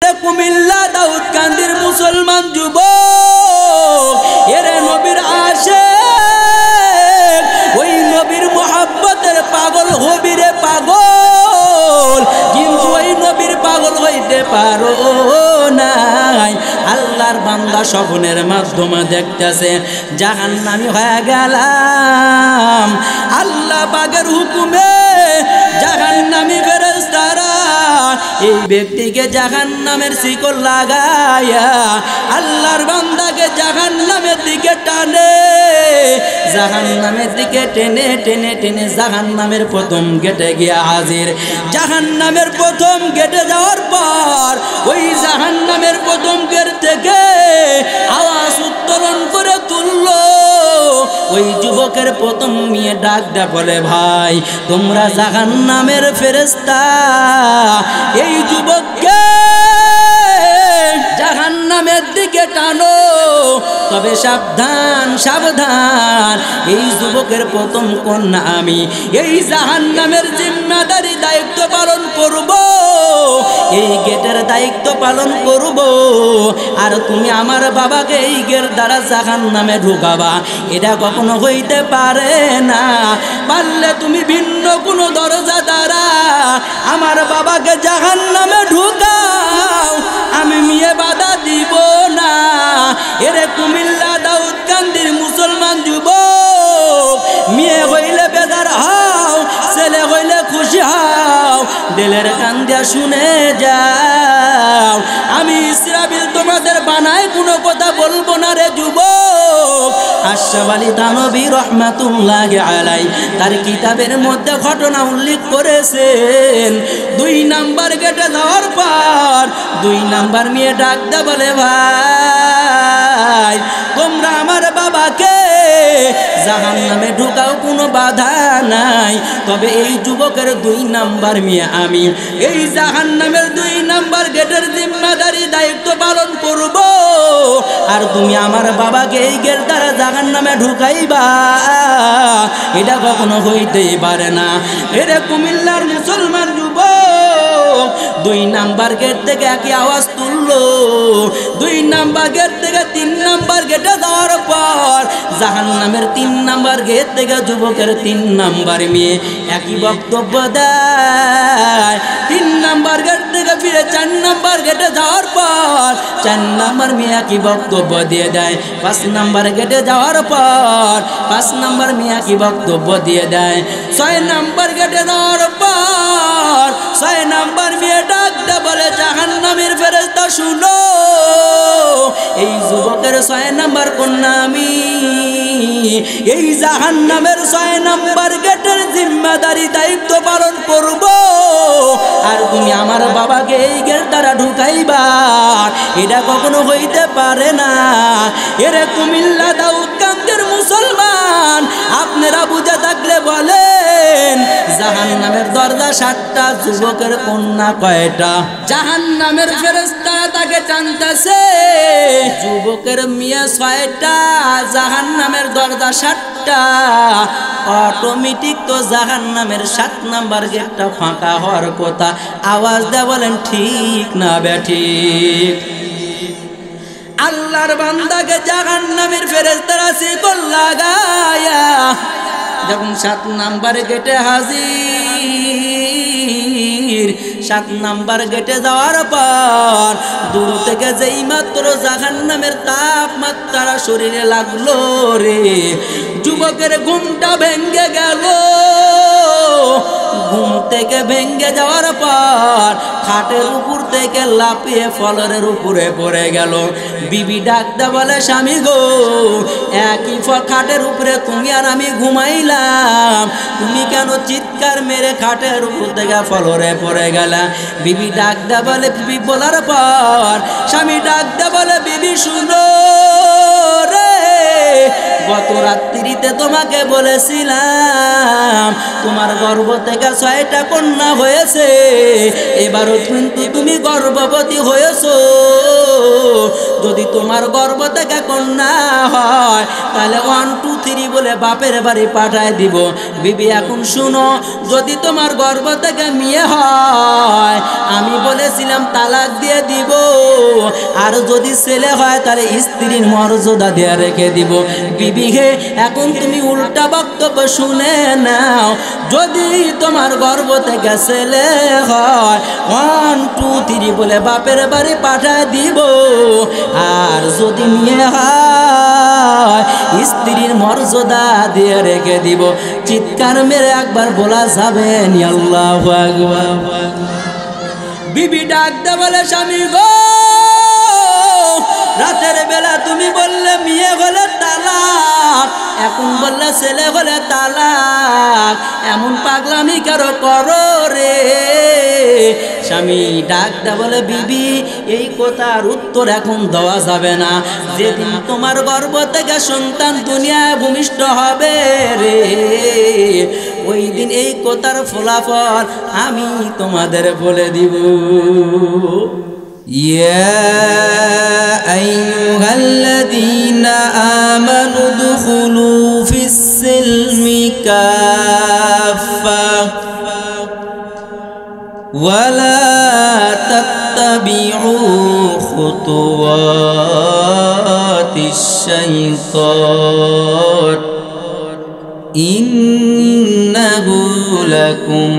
এ কুমিল্লা দাউদকান্দির মুসলমান যুবক, এরে নবীর আশিক, ওই নবীর মোহাব্বতের পাগল হবি রে পাগল, কিন্তু ওই নবীর পাগল হইতে পারো নাই। আল্লাহর বান্দা স্বপ্নের মাধ্যমে দেখতেছে জাহান্নামী হয়ে গেলাম, আল্লাহ পাকের হুকুমে জাহান্নামী ফেরেশতারা এই ব্যক্তিকে জাহান্নামের শিকল লাগায়া আল্লাহর বান্দাকে জাহান্নামের দিকে টানে, জাহান্নামের দিকে টেনে টেনে টেনে জাহান্নামের প্রথম গেটে গিয়ে হাজির। জাহান্নামের প্রথম গেটে যাওয়ার পর ওই জাহান্নামের প্রথম গেট থেকে আওয়াজ উত্তোলন করে তুললো। ওই যুবকের প্রথম মেয়ে ডাক দেয়া বলে, ভাই তোমরা জাহান্নামের ফেরেশতা, এই যুবককে জাহান্নামের দিকে টানো, তবে সাবধান সাবধান, এই যুবকের প্রথম কন্যা আমি, এই জাহান্নামের জিম্মাদারি দায়িত্ব পালন করব, এই গেটের দায়িত্ব পালন করব, আর তুমি আমার বাবাকে এই গেট দ্বারা জাহান্নামে ঢুকাবা, এটা কখনো হইতে পারে না। পারলে তুমি ভিন্ন কোনো দরজা দ্বারা আমার বাবাকে জাহান্নামে ঢুকাও, আমি মেয়ে বাধা দিব না। এরে কুমিল্লা দাউদকান্দির মুসলমান যুবক, মেয়ে হইলে বেজার হও, ছেলে হইলে খুশি হও, দিলের কান দিয়া শুনে যাও, আমি ইসরাফিল তোমাদের বানায় কোনো কথা বলবো না রে যুবক। আশরাফ আলী থানভী রহমাতুল্লাহি আলাইহি তার কিতাবের মধ্যে ঘটনা উল্লেখ করেছেন। 2 নাম্বার গেটে যাওয়ার পর 2 নাম্বার মেয়ে ডাক দে বলে, ভাই তোমরা আমার বাবাকে জাহান্নামে ঢুকাও, কোনো বাধা নাই, তবে এই যুবকের 2 নাম্বার মেয়ে আমি, এই জাহান্নামের 2 নাম্বার গেটের জিম্মাদারি দায়িত্ব পালন করব, আর তুমি আমার বাবাকে এই গেট দ্বারা জাহান্নামে ঢুকাইবা, এটা কখনো হইতেই পারে না। এরে কুমিল্লার মুসলমান যুবক, 2 নাম্বার গেট থেকে একই আওয়াজ তুললো, 2 নাম্বার গেট থেকে 3 নাম্বার গেটে যাওয়ার পর জাহান্নামের 3 নাম্বার গেট থেকে যুবকের 3 নাম্বার মেয়ে একই বক্তব্য দেয়। 3 নাম্বার গেট থেকে ফিরে 4 নাম্বার গেটে যাওয়ার পর 4 নাম্বার মেয়ে একই বক্তব্য দিয়ে দেয়। 5 নাম্বার গেটে যাওয়ার পর 5 নাম্বার মেয়ে একই বক্তব্য দিয়ে দেয়। 6 নাম্বার গেটে যাওয়ার পর 6 নাম্বার মেয়ে ডাক দে বলে, জাহান্নামের ফেরেশতা শুনো, এই যুবকের 6 নাম্বার কন্যা আমি, এই জাহান্নামের 6 নাম্বার গেটের জিম্মাদারি দায়িত্ব পালন করব, আর তুমি আমার বাবাকে এই গেট দ্বারা ঢুকাইবা, এটা কখনো হইতে পারে না। এরে কুমিল্লা দাউদকান্দির মুসলমান, আপনারা বুঝে থাকলে বলেন, জাহান্নামের দরজা 7টা, যুবকের কন্যা কয়টা? জাহান্নামের ফেরেশতারা তাকে টানতেছে, যুবকের মেয়ে 6টা, জাহান্নামের দরজা 7টা, অটোমেটিক তো জাহান্নামের 7 নাম্বার গেটটা ফাঁকা হওয়ার কথা। আওয়াজ দেয়া বলেন ঠিক না বেঠিক? আল্লাহর বান্দাকে জাহান্নামের ফেরেশতারা শিকল লাগায়া যখন 7 নাম্বার গেটে হাজির, 7 নাম্বার গেটে যাওয়ার পর দূর থেকে যেই মাত্র জাহান্নামের তাপমাত্রা শরীরে লাগলো রে, যুবকের ঘুমটা ভেঙে গেল। ঘুম থেকে ভেঙে যাওয়ার পর খাটের উপর থেকে লাফিয়ে ফলরের উপরে পড়ে গেল। বিবি ডাকতে বলে, স্বামী গো, একই খাটের উপরে তুমি আর আমি ঘুমাইলাম, তুমি কেন চিৎকার মেরে খাটের উপর থেকে ফলরে পড়ে গেলা? বিবি ডাকতে বলে, বিবি বলার পর স্বামী ডাকতে বলে, বিবি শুনো রে, গত রাত্রিতে তোমাকে বলেছিলাম তোমার গর্ভ থেকে 6টা কন্যা হয়েছে, এবারও কিন্তু তুমি গর্ভবতী হয়েছো। যদি তোমার গর্ভ থেকে কন্যা হয় তাহলে 1 2 3 বলে বাপের বাড়ি পাঠায় দিব, বিবি এখন শুনো, যদি তোমার গর্ভ থেকে মেয়ে হয় আমি বলেছিলাম তালাক দিয়ে দিব, আর যদি ছেলে হয় তাহলে স্ত্রীর মর্যাদা দিয়ে রেখে দিব। বিবি হে, এখন তুমি উল্টা বক্তব্য শুনে নাও। যদি তোমার গর্ভ থেকে ছেলে হয় 1 2 3 বলে বাপের বাড়ি পাঠায় দিব, আর যদি মেয়ে হয় স্ত্রীর মর্যাদা দিয়ে রেখে দিব। চিৎকার মেরে একবার বলা যাবে নি আল্লাহু আকবার। বিবি ডাকতে বলে, স্বামী গো, রাতের বেলা তুমি বললে মেয়ে হলে তালাক, এখন বললে ছেলে হলে তালাক, এমন পাগলামি কারো করো রে। স্বামী ডাকতে বলে, বিবি এই কথার উত্তর এখন দেওয়া যাবে না, যেদিন তোমার গর্ভ থেকে সন্তান দুনিয়ায় ভূমিষ্ঠ হবে রে, ওই দিন এই কথার ফলাফল আমি তোমাদের বলে দিব। ইয়া আইয়ুহাল্লাযীনা আমানু দুখুলু ফিস-সিলমি কাফা ওয়ালা তাত্তাবিউ খুতুওয়াতিশ শাইতান ইন্নাহু লাকুম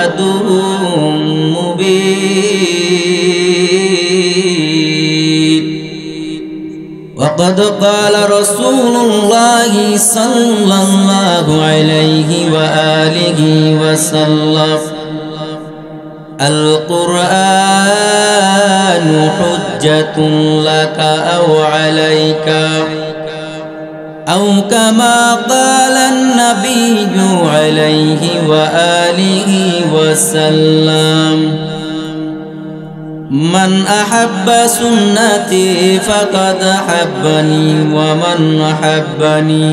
আদুউম মুবিন। وقد قال رسول الله صلى الله عليه وآله وسلم القرآن حجة لك أو عليك، أو كما قال النبي عليه وآله وسلم من أحب سنتي فقد أحبني، ومن أحبني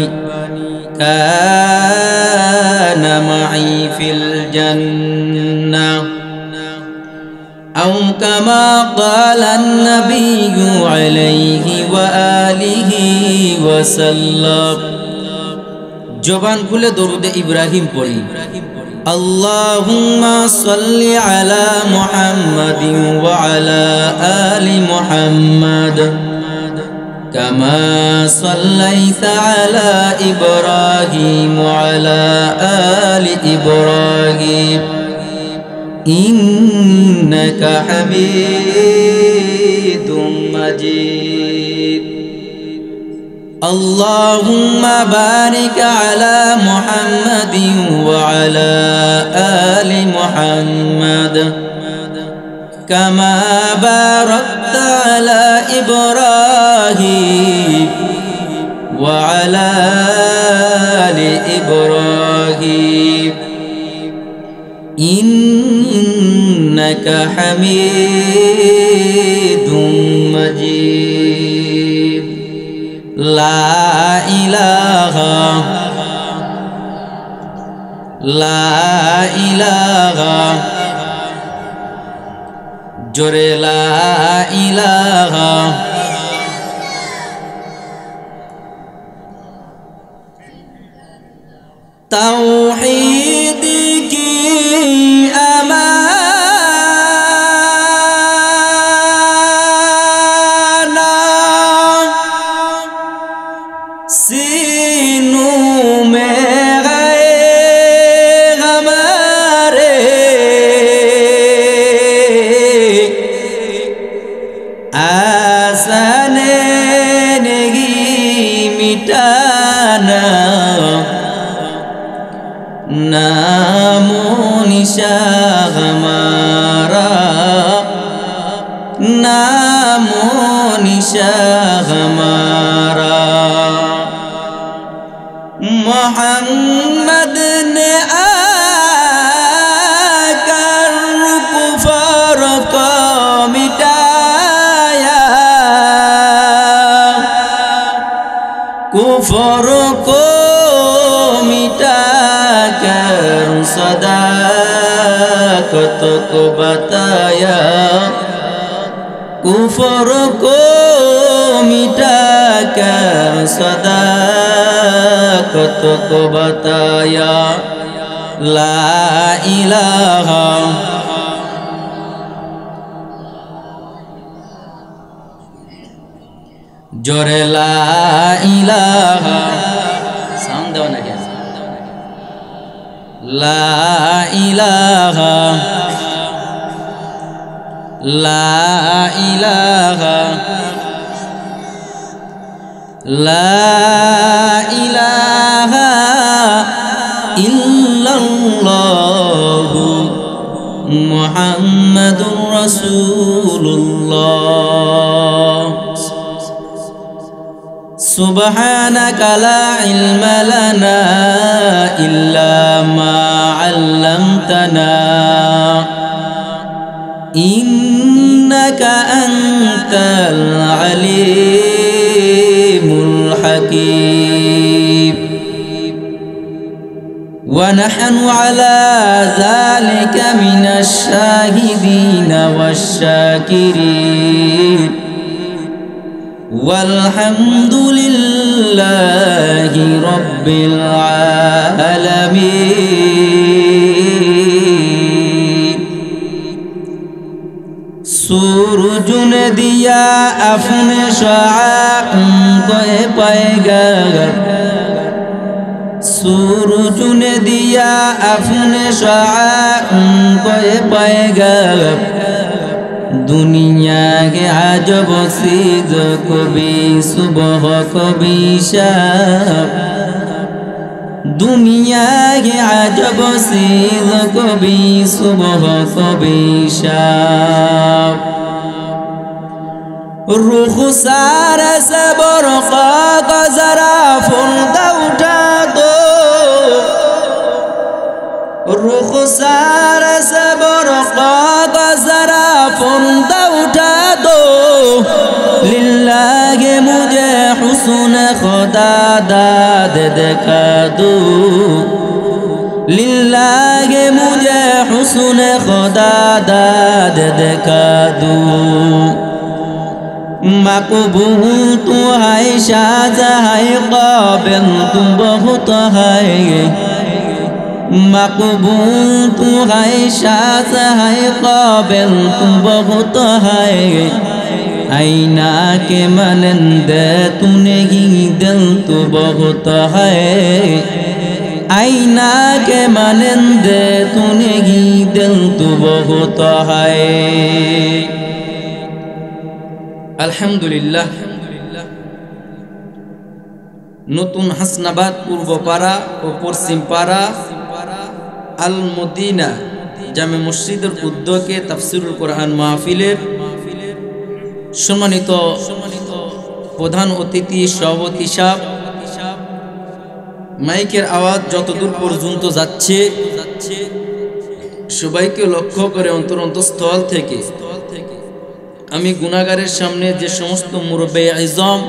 كان معي في الجنة، أو كما قال النبي عليه وآله وسلم। জবান খুলে দরুদ ইব্রাহিম পড়ি। اللهم صل على محمد وعلى آل محمد كما صليت على إبراهيم وعلى آل إبراهيم إنك حميد مجيد. اللهم بارك على محمد وعلى آل محمد كما باركت على إبراهيم وعلى آل إبراهيم إنك حميد مجيد. لا إله জোরে লা ইলাহা তাওহীদ কি আমানা सीनू में गए हमारे आसने नहीं मिटाना नामो निशा हमारा नामो निशा हमारा मोहम्मद ने आकर कुफर को मिटाया कुफर को मिटाकर सदाकत को बताया कुफर को मिटाकर सदाकत কত কো বাতায়া লা ইলাহা জোরে লা ইলাহা সাউন্ড দাও না কেন লা ইলাহা লা ইলাহা লা ইলাহা ইল্লাল্লাহু মুহাম্মাদুর রাসূলুল্লাহ সুবহানাকা লা ইলমা লানা ইল্লা মা 'আল্লামতানা ইন্নাকা আনতাল আলিমুল হাকীম ওয়া নাহনু আলা যালিকা মিনাশ শাহিদিনা ওয়াশ শাকিরিন والحمد لله رب العالمين सूरज ने दिया अपने शाह को पाएगा सूरज ने दिया अपने शाह को पाएगा दुनिया के अजब चीज कभी सुबह कभी शाम दुनिया के अजब चीज कभी सुबह कभी शाम रुखसार से बरक़ा का जरा फुर्दा उठा दो रुखसार से बरक़ा का जरा फुर्दा उठा दो लिल्लाह मुझे हुस्न खुदा दाद दिखा दो लिल्लाह मुझे हुस्न खुदा दाद दिखा दो मक़बूल तू है शाज़हाँ क़ाबिल तू बहुत है मक़बूल तू है शाज़हाँ क़ाबिल तू बहुत है आईना के मानंद तू नहीं दिल तू बहुत है आईना के मानंद तू नहीं दिल तू बहुत है अल्हम्दुलिल्लाह नतून हासनाबाद पूर्वपाड़ा और पश्चिमपाड़ा আল মদিনা জামে মসজিদের উদ্যোগে তাফসিরুল কোরআন মাহফিলের সম্মানিত প্রধান অতিথি সভাপতি সাহেব মাইকের আওয়াজ যতদূর পর্যন্ত যাচ্ছে সবাইকে লক্ষ্য করে অন্তরস্থল থেকে আমি গুনাহগারের সামনে যে সমস্ত মুরব্বি আজম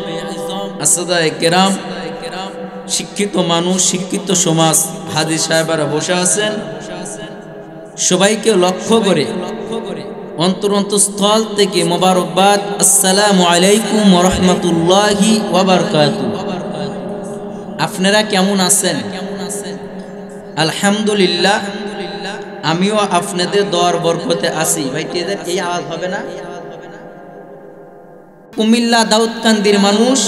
আসাদায়ে কেরাম শিক্ষিত মানুষ শিক্ষিত সমাজ হাজী সাহেবরা বসে আছেন সবাইকে লক্ষ্য করে অন্তরস্থল থেকে মোবারকবাদ আসসালামু আলাইকুম ওয়া রাহমাতুল্লাহি ওয়া বারাকাতুহু আপনারা কেমন আছেন আলহামদুলিল্লাহ আমিও আপনাদের দোয়ার বরকতে আছি ভাই তেদের এই আওয়াজ হবে না কুমিল্লা দাউদকান্দির মানুষ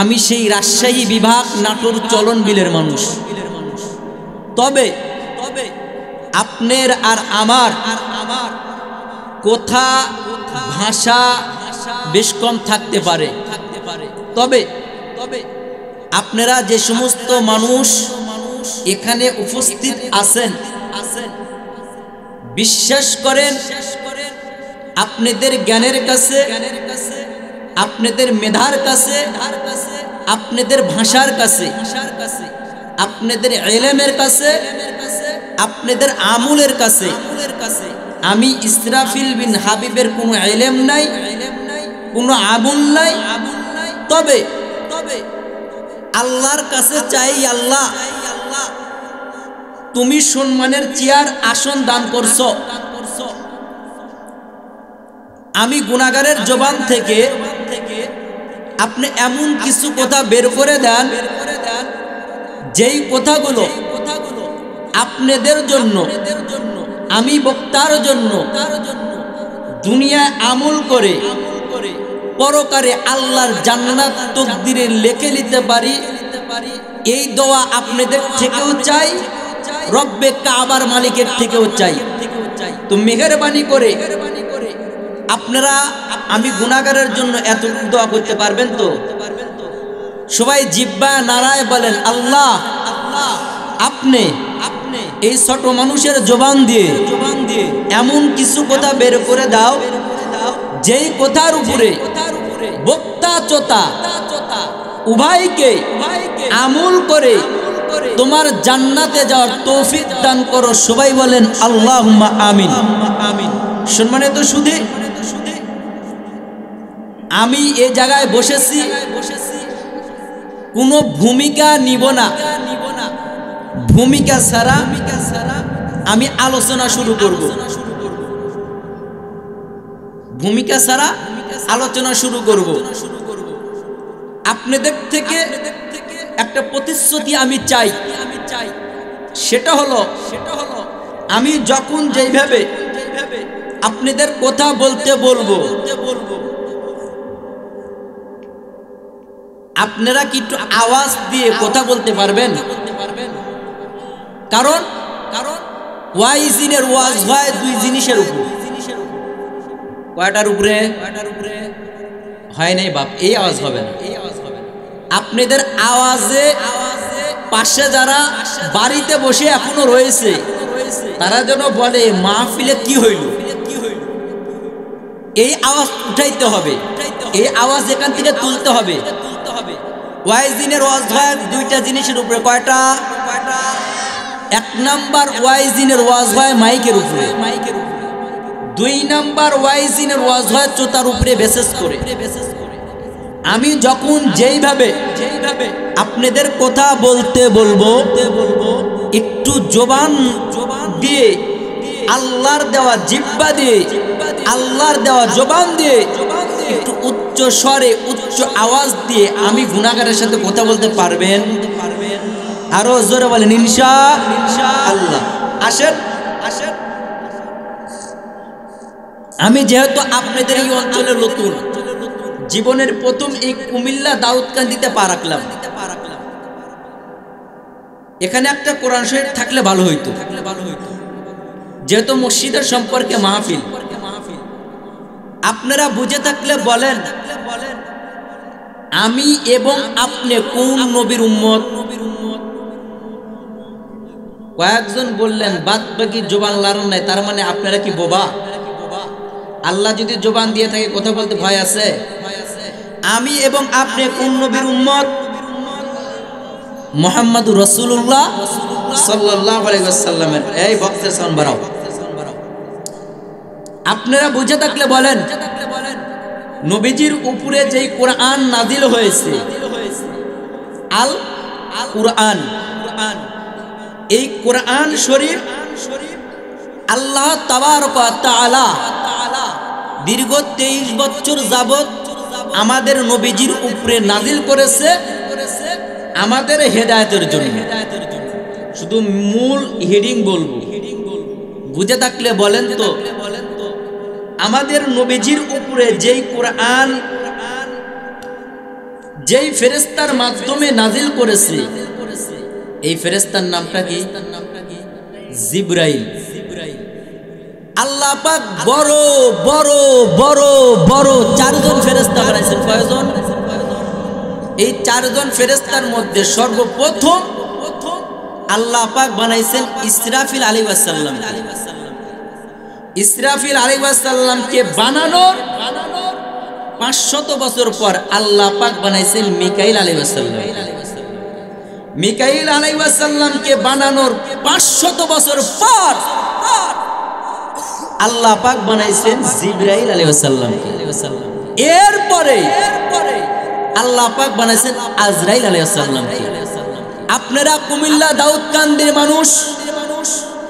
আমি সেই রাজশাহী বিভাগ নাটোর চলন বিলের মানুষ তবে আপনার আর আমার কথা ভাষা বেশ কম থাকতে পারে তবে আপনারা যে সমস্ত মানুষ এখানে উপস্থিত আছেন বিশ্বাস করেন আপনাদের জ্ঞানের কাছে আপনাদের মেধার কাছে আপনাদের ভাষার কাছে আপনাদের ইলমের কাছে আপনাদের আমলের কাছে আমি ইসরাফিল বিন হাবিবের কোনো ইলম নাই কোনো আমল নাই তবে আল্লাহর কাছে চাই আল্লাহ তুমি সম্মানের চেয়ার আসন দান করছো আমি গুনাহগারের জবান থেকে আপনি এমন কিছু কথা বের করে দেন যেই কথাগুলো আপনাদের জন্য, আমি বক্তার জন্য দুনিয়ায় আমল করে পরকারে আল্লাহর জান্নাত তকদিরে লিখে নিতে পারি, এই দোয়া আপনাদের থেকেও চাই, রব্বে কাবার মালিকের থেকেও চাই। তো মেহেরবানি করে আপনারা আমি গুনাহগারের জন্য এত দোয়া করতে পারবেন তো? সবাই জিব্বা নারায় বলেন, আল্লাহ আপনি এই ছোট মানুষের জবান দিয়ে এমন কিছু কথা বের করে দাও, যেই কথার উপরে বক্তা চোতা উভয়কে আমল করে তোমার জান্নাতে যাওয়ার তৌফিক দান করো। সবাই বলেন আল্লাহুম্মা আমিন। সম্মানিত সুধী, আমি এই জায়গায় বসেছি, কোনো ভূমিকা নিব না। ভূমিকা ছাড়া আমি আলোচনা শুরু করব। ভূমিকা ছাড়া আলোচনা শুরু করব। আপনাদের থেকে একটা প্রতিশ্রুতি আমি চাই, সেটা হলো আমি যখন যেইভাবে আপনাদের কথা বলতে বলবো, আপনারা কি একটু আওয়াজ দিয়ে কথা বলতে পারবেন? কারণ ওয়াইজিনের ওয়াজ হয় দুই জিনিসের উপর। কয়টার উপরে? হয় নাই বাপ, এই আওয়াজ হবে না। আপনাদের আওয়াজে পাশে যারা বাড়িতে বসে এখনো রয়েছে তারা যেন বলে মাহফিলে কি হইল। এই আওয়াজ উঠাইতে হবে, এই আওয়াজ এখান থেকে তুলতে হবে। ওয়াইজিনের ওয়াজ হয় দুইটা জিনিসের উপরে। কয়টা? এক নাম্বার ওয়াইজিনের ওয়াজ হয় মাইকের উপরে, দুই নাম্বার ওয়াইজিনের ওয়াজ হয় চোতার উপরে বিশেষ করে। আমি যখন যেইভাবে আপনাদের কথা বলতে বলবো, একটু জবান দিয়ে আল্লাহর দেওয়া জিহ্বা দিয়ে আল্লাহর দেওয়া জবান দিয়ে একটু উচ্চ স্বরে উচ্চ আওয়াজ দিয়ে আমি গুনাহগারের সাথে কথা বলতে পারবেন? আরো জোরে বলেন ইনশাআল্লাহ। আসেন, আমি যেহেতু আপনাদের এই অঞ্চলে নতুন, জীবনের প্রথম এই কুমিল্লা দাউদকান্দিতে পা রাখলাম। এখানে একটা কোরআন শরীফ থাকলে ভালো হইতো, যেহেতু মসজিদের সম্পর্কে মাহফিল। আপনারা বুঝে থাকলে বলেন, আমি এবং আপনি কোন নবীর উম্মত? কয়েকজন বললেন বাদ বাকি জবান লাড়ন নাই, তার মানে আপনারা কি বোবা? আল্লাহ যদি জবান দিয়ে থাকে কথা বলতে ভয় আছে? আমি এবং আপনি কোন নবীর উম্মত? মুহাম্মদুর রাসূলুল্লাহ সাল্লাল্লাহু আলাইহি ওয়াসাল্লামের। এই বক্তের সাউন্ড বাড়াও। আপনারা বুঝে থাকলে বলেন, নবীজির উপরে যেই কোরআন নাজিল হয়েছে, আল কোরআন, এই কোরআন শরীফ আল্লাহ তাবারক ওয়া তাআলা দীর্ঘ 23 বছর যাবত আমাদের নবীজির উপরে নাজিল করেছে আমাদের হেদায়েতের জন্য। শুধু মূল হেডিং বলবো, বুঝে থাকলে বলেন তো, আমাদের নবীজির উপরে যেই কোরআন যেই ফেরেশতার মাধ্যমে নাজিল করেছে, এই ফেরেশতার নামটা কি? জিবরাইল। আল্লাহ পাক বড় বড় বড় বড় 4 জন ফেরেশতা বানাইছেন। কয়জন? এই 4 জন ফেরেশতার মধ্যে সর্বপ্রথম আল্লাহ পাক বানাইছেন ইসরাফিল আলাইহিস সালাম। ইসরাফিল আলাইহিস সালামকে বানানোর 500 বছর পর আল্লাহ পাক বানাইছেন মিকাইল আলাইহিস সালাম। মিকাইল আলাইহিস সালামকে বানানোর 500 বছর পর আল্লাহ পাক বানাইছেন জিবরাইল আলাইহিস সালামকে। এরপরে আল্লাহ পাক বানাইছেন আজরাইল আলাইহিস সালামকে। আপনারা কুমিল্লা দাউদকান্দির মানুষ,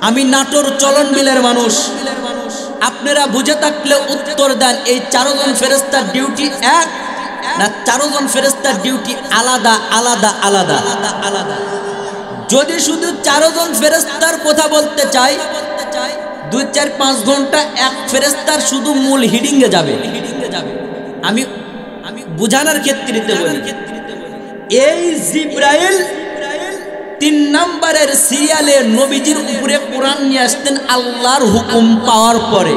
আমি নাটোর চলন বিলের মানুষ। আপনারা বুঝে থাকলে উত্তর দেন, এই 4 জন ফেরেশতার ডিউটি এক না 4 জন ফেরেশতার ডিউটি আলাদা আলাদা আলাদা আলাদা? যদি শুধু 4 জন ফেরেশতার কথা বলতে চাই 2-4-5 ঘন্টা এক ফেরেশতার শুধু মূল হিডিংয়ে যাবে। আমি বুঝানোর ক্ষেত্রে বলি, এই জিবরাইল 3 নম্বরের সিরিয়ালে নবীজির উপরে কোরআন নিয়ে আসতেন আল্লাহর হুকুম পাওয়ার পরে।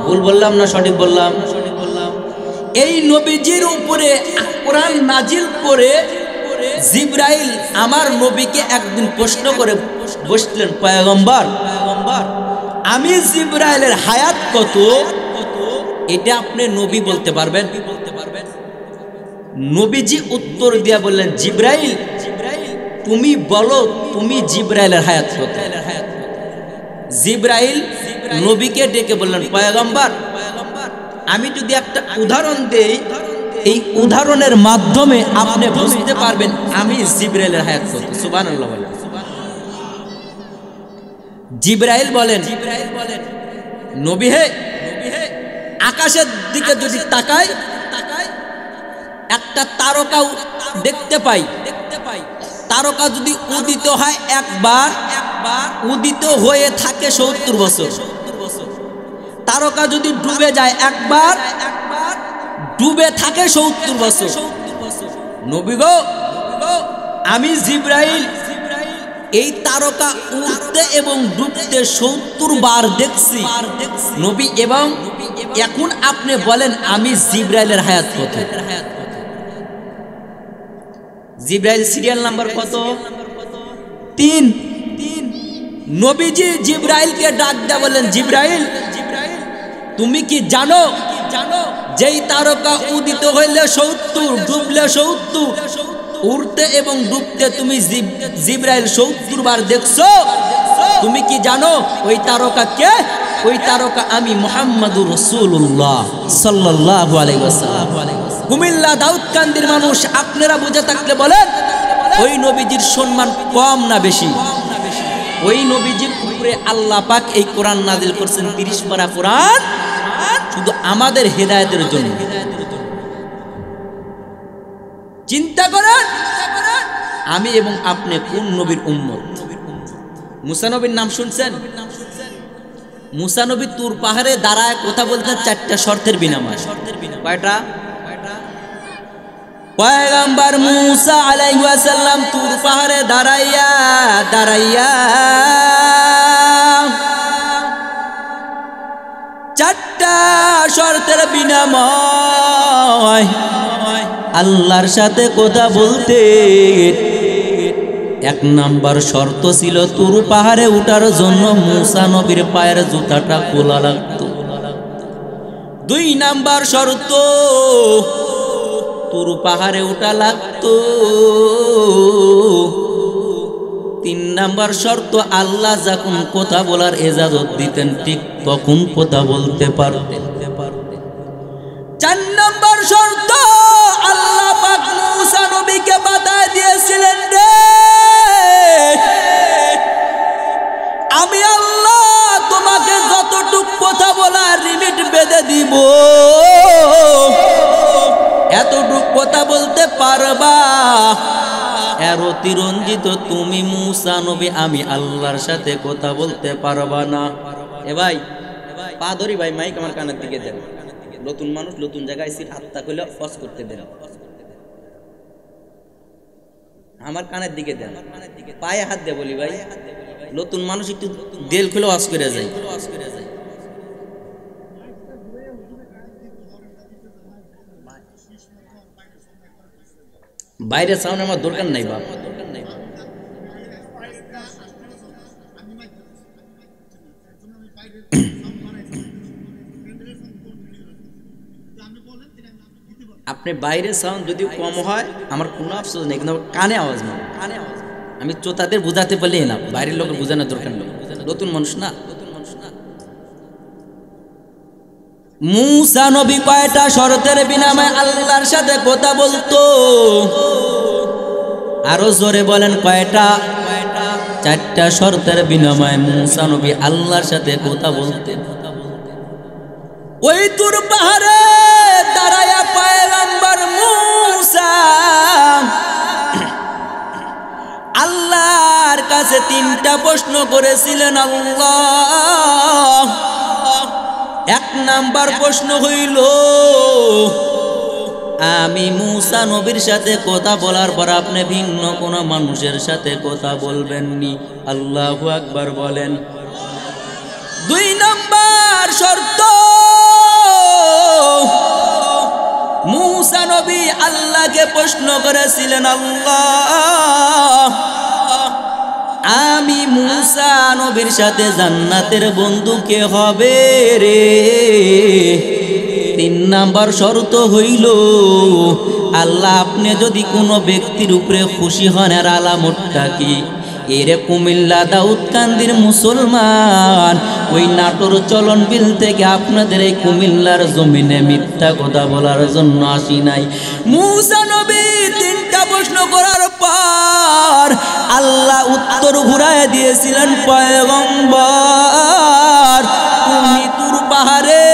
ভুল বললাম না সঠিক বললাম? এই নবীজির উপরে কোরআন নাজিল করে জিবরাইল আমার নবীকে একদিন প্রশ্ন করে বসলেন, পয়গম্বর আমি জিবরাইলের হায়াত কত, এটা আপনি নবী বলতে পারবেন? নবীজি উত্তর দিয়া বললেন, জিবরাইল তুমি বলো তুমি জিবরাইলের হায়াত কত। জিবরাইল নবীকে ডেকে বললেন, পয়গম্বর আমি যদি একটা উদাহরণ দেই, এই উদাহরণের মাধ্যমে আপনি বুঝতে পারবেন আমি জিবরাইলের হায়াত কত। সুবহানাল্লাহ বলেন। জিবরাইল বলেন, নবী হে, আকাশের দিকে যদি তাকাই একটা তারকা দেখতে পাই, তারকা যদি উদিত হয় একবার, উদিত হয়ে থাকে 70 বছর। তারকা যদি ডুবে যায় একবার, ডুবে থাকে 70 বছর। নবী গো আমি জিবরাইল এই তারকা উঠতে এবং ডুবতে 70 বার দেখছি নবী, এবং এখন আপনি বলেন আমি জিবরাইলের হায়াত কত। জিবরাইল সিরিয়াল নাম্বার কত? 3। নবীজি জিবরাইলকে ডাক দেয়া বলেন, জিবরাইল তুমি কি জানো যেই তারকা উদিত হইলে 70, ডুবলে 70, উড়তে এবং ডুবতে তুমি জিবরাইল 70 বার দেখছো? তুমি কি জানো ওই তারকা কে? ওই তারকা আমি মুহাম্মাদুর রাসূলুল্লাহ সাল্লাল্লাহু আলাইহি ওয়াসাল্লাম। কুমিল্লা দাউদকান্দির মানুষ আপনারা বুঝে থাকলে বলেন, ওই নবীজির সম্মান কম না বেশি? ওই নবীজির উপরে আল্লাহ পাক এই কোরআন নাজিল করেছেন 30 পারা কোরআন, শুধু আমাদের হেদায়েতের জন্য। চিন্তা করেন আমি এবং আপনি কোন নবীর উম্মত? মুসা নবীর নাম শুনছেন? মুসা নবী তুর পাহাড়ে দাঁড়ায় কথা বলতেন 4টা শর্তের বিনিময়ে। কয়টা? পয়গম্বর মুসা আলাইহিস সালাম তুর পাহাড়ে দাঁড়াইয়া 4টা শর্তের বিনিময় আল্লাহর সাথে কথা বলতে। 1 নম্বর শর্ত ছিল তুর পাহাড়ে উঠার জন্য মুসা নবীর পায়ের জুতাটা খোলা লাগতো। 2 নম্বর শর্ত তুর পাহাড়ে উঠা লাগতো। 3 নম্বর শর্ত আল্লাহ যখন কথা বলার ইজাজত দিতেন ঠিক তখন কথা বলতে পারতেন। 4 নম্বর শর্ত আল্লাহ পাক মুসা নবীকে বাধা দিয়েছিলেন, রে আমি আল্লাহ তোমাকে যতটুক কথা বলার লিমিট বেঁধে দিব, এতটুক কথা বলতে পারবা, এর অতিরঞ্জিত তুমি মুসা নবী আমি আল্লাহর সাথে কথা বলতে পারবা না। এ ভাই পা ধরি ভাই, মাইক আমার কানের দিকে দেন। নতুন মানুষ নতুন জায়গায় সিট হাতটা খুলে ফস করতে দেন, আমার কানের দিকে দেন, পায়ে হাত দিয়ে বলি ভাই, নতুন মানুষ একটু দেল খুলে ওয়াজ করে যায়। বাইরে সাউন্ড আমার দরকার নাই বাপ। আপনি বাইরে সাউন্ড যদি কম হয় আমার কোনো আফসোস নেই, কিন্তু কানে আওয়াজ নেই। আমি চোতাদের বুঝাতে পারলে না, বাইরের লোকের বোঝানোর দরকার নেই, নতুন মানুষ না। মুসা নবী কয়টা শর্তের বিনিময়ে আল্লাহর সাথে কথা বলতো? আরো জোরে বলেন কয়টা? 4টা শর্তের বিনিময়ে মুসা নবী আল্লাহর সাথে কথা বলতেন। ওই তুর পাহাড়ে দাঁড়ায়া পয়গম্বর মুসা আল্লাহ প্রশ্ন করেছিলেন আল্লাহ। এক নাম্বার প্রশ্ন হইল, আমি মূসা নবীর সাথে কথা বলার পর আপনি ভিন্ন কোন মানুষের সাথে কথা বলবেননি। আল্লাহু আকবার বলেন। 2 নাম্বার শর্ত, মূসা নবী আল্লাহকে প্রশ্ন করেছিলেন, আল্লাহ আমি মূসা নবীর সাথে জান্নাতের বন্ধু কে হবে রে? 3 নাম্বার শর্ত হইল, আল্লাহ আপনি যদি কোনো ব্যক্তির উপরে খুশি হন এর আলামতটা কি? এরে কুমিল্লা দাউদকান্দির মুসলমান ওই নাটোর চলন বিল থেকে আপনাদের এই কুমিল্লার জমিনে মিথ্যা কথা বলার জন্য আসি নাই। মূসা নবী 3টা প্রশ্ন করার পর আল্লাহ উত্তর ঘুরায় দিয়েছিলেন, পয়গম্বর তুমি তুর পাহাড়ে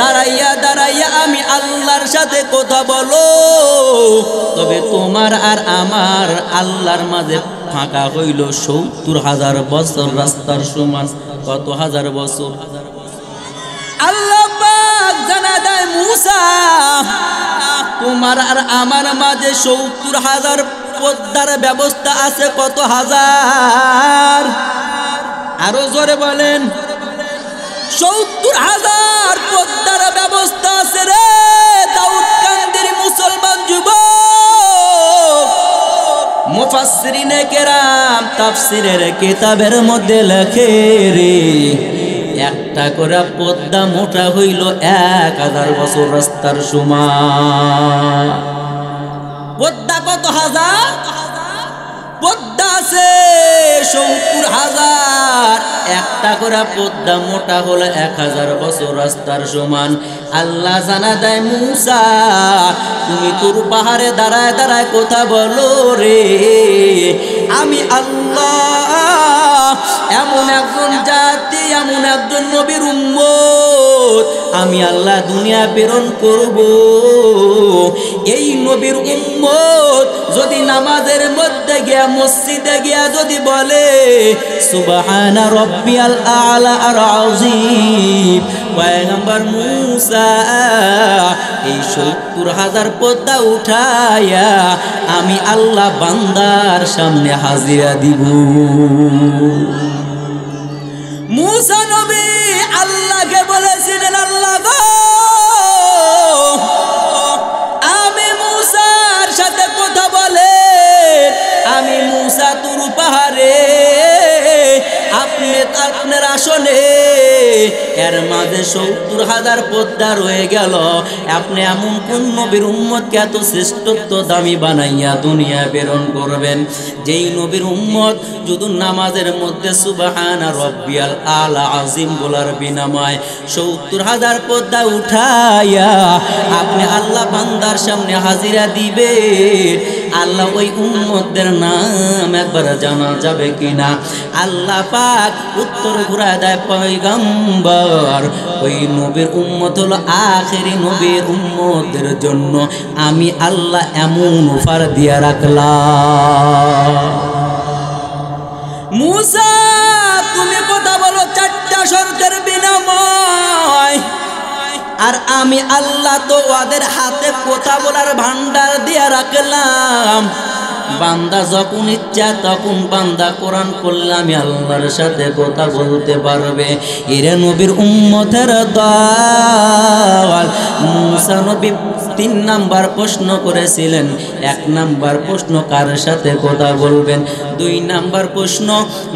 দাঁড়াইয়া দাঁড়াইয়া আমি আল্লাহর সাথে কথা বলো, তবে তোমার আর আমার আল্লাহর মাঝে ফাঁকা হইল 70,000 বছর রাস্তার সমান। কত হাজার বছর? আল্লাহ পাক জানা দেয়, মূসা তোমার আর আমার মাঝে 70,000 পদ্মার ব্যবস্থা আছে। কত হাজার? আরো জোরে বলেন। 70,000 পদ্মার ব্যবস্থা আছে রে দাউদকান্দির মুসলমান যুবক। মুফাসসিরিনে কেরাম তাফসীরের কিতাবের মধ্যে লেখে রে, একটা করে পদ্মা মোটা হইল 1000 বছর রাস্তার সমান। পদ্মা কত হাজার? পদ্মা আছে 70,000। একটা করে পদ্মা মোটা হলো 1000 বছর রাস্তার সমান। আল্লাহ জানা দেয়, মূসা তুমি তোর পাহাড়ে দাঁড়ায় দাঁড়ায় কথা বলো রে, আমি আল্লাহ এমন একজন জাতি, এমন একজন নবীর উম্মত আমি আল্লাহ দুনিয়া প্রেরণ করব। এই নবীর উম্মত যদি নামাজের মধ্যে গিয়া মসজিদে গিয়া যদি বলে সুবহানা রাব্বিয়াল আ'লা আর আযীম, পয়গম্বর মূসা এই 70,000 পদ্মা উঠায়া আমি আল্লাহ বান্দার সামনে হাজিরা দিব। মূসা নবী আল্লাহকে বলেছিলেন, আল্লাহ গো আমি মূসার সাথে কথা বলে, আমি মূসা তুর পাহাড়ে আপনি আপনার আসনে এর মাঝে 70,000 পদ্মা রয়ে গেল। আপনি এমন কোন নবীর উম্মতকে এত শ্রেষ্ঠত্ব দামি বানাইয়া দুনিয়া প্রেরণ করবেন, যেই নবীর উম্মত যদি নামাজের মধ্যে সুবহানা রাব্বিয়াল আ'লা আযীম বলার বিনিময়ে 70,000 পদ্মা উঠাইয়া আপনি আল্লাহ বান্দার সামনে হাজিরা দিবে। আল্লাহ ওই উম্মতদের নাম একবার জানা যাবে কিনা? আল্লাহ পাক উত্তর ঘুরা দেয়, পয়গম্বর ওই নবীর উম্মত হলো আখেরি নবীর উম্মতদের জন্য আমি আল্লাহ এমন অফার দিয়া রাখলাম। মূসা তুমি কথা বলো 4টা শর্তের বিনিময়, আর আমি আল্লাহ তো ওদের হাতে কথা বলার ভান্ডার দিয়া রাখলাম। বান্দা যখন ইচ্ছা তখন বান্দা কোরআন পড়লে আমি আল্লাহর সাথে কথা বলতে পারবে। এরে নবীর উম্মতের দল মূসা নবী 3 নাম্বার প্রশ্ন করেছিলেন। 1 নাম্বার প্রশ্ন কার সাথে কথা বলবেন? 2 নাম্বার প্রশ্ন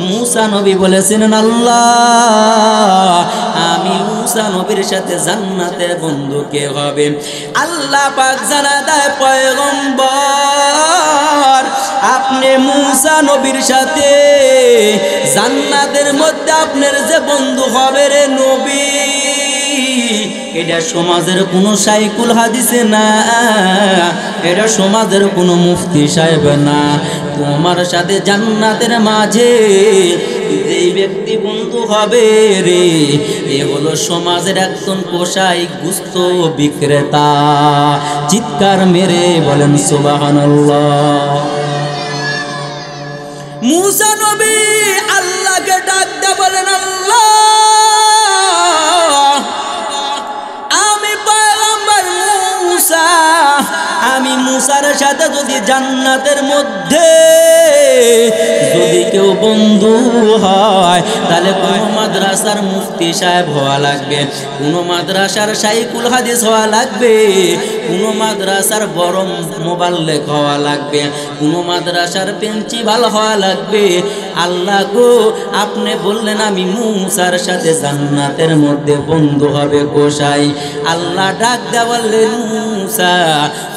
মূসা নবী বলেছিলেন, আল্লাহ আমি মূসা নবীর সাথে জান্নাতের বন্ধু কে হবে? আল্লাহ পাক জানা দেয়, পয়গম্বর আপনি মূসা নবীর সাথে জান্নাতের মধ্যে আপনার যে বন্ধু হবে রে নবী, এটা সমাজের কোনো সাইকুল হাদিসে না, এটা সমাজের কোনো মুফতি সাহেব না। তোমার সাথে জান্নাতের মাঝে যেই ব্যক্তি বন্ধু হবে রে, এ হলো সমাজের একজন কসাই গুস্ত বিক্রেতা। চিৎকার মেরে বলেন সুবহানাল্লাহ। मूसा नबी अल्लाह के डाक दे बोलेन अल्लाह आमी पैगम्बर मूसा आमी मूसार साथे जोदि জান্নাতের মধ্যে যদি কেউ বন্ধু হয় তাহলে কোন মাদ্রাসার মুফতি সাহেব হওয়া লাগবে, কোন মাদ্রাসার শাইখুল হাদিস হওয়া লাগবে, কোন মাদ্রাসার বড় মুবাল্লিগ হওয়া লাগবে, কোন মাদ্রাসার প্রিন্সিপাল হওয়া লাগবে। আল্লাহ গো আপনি বললেন আমি মুসার সাথে জান্নাতের মধ্যে বন্ধু হবে কোসাই। আল্লাহ ডাক দেয়া বললেন মুসা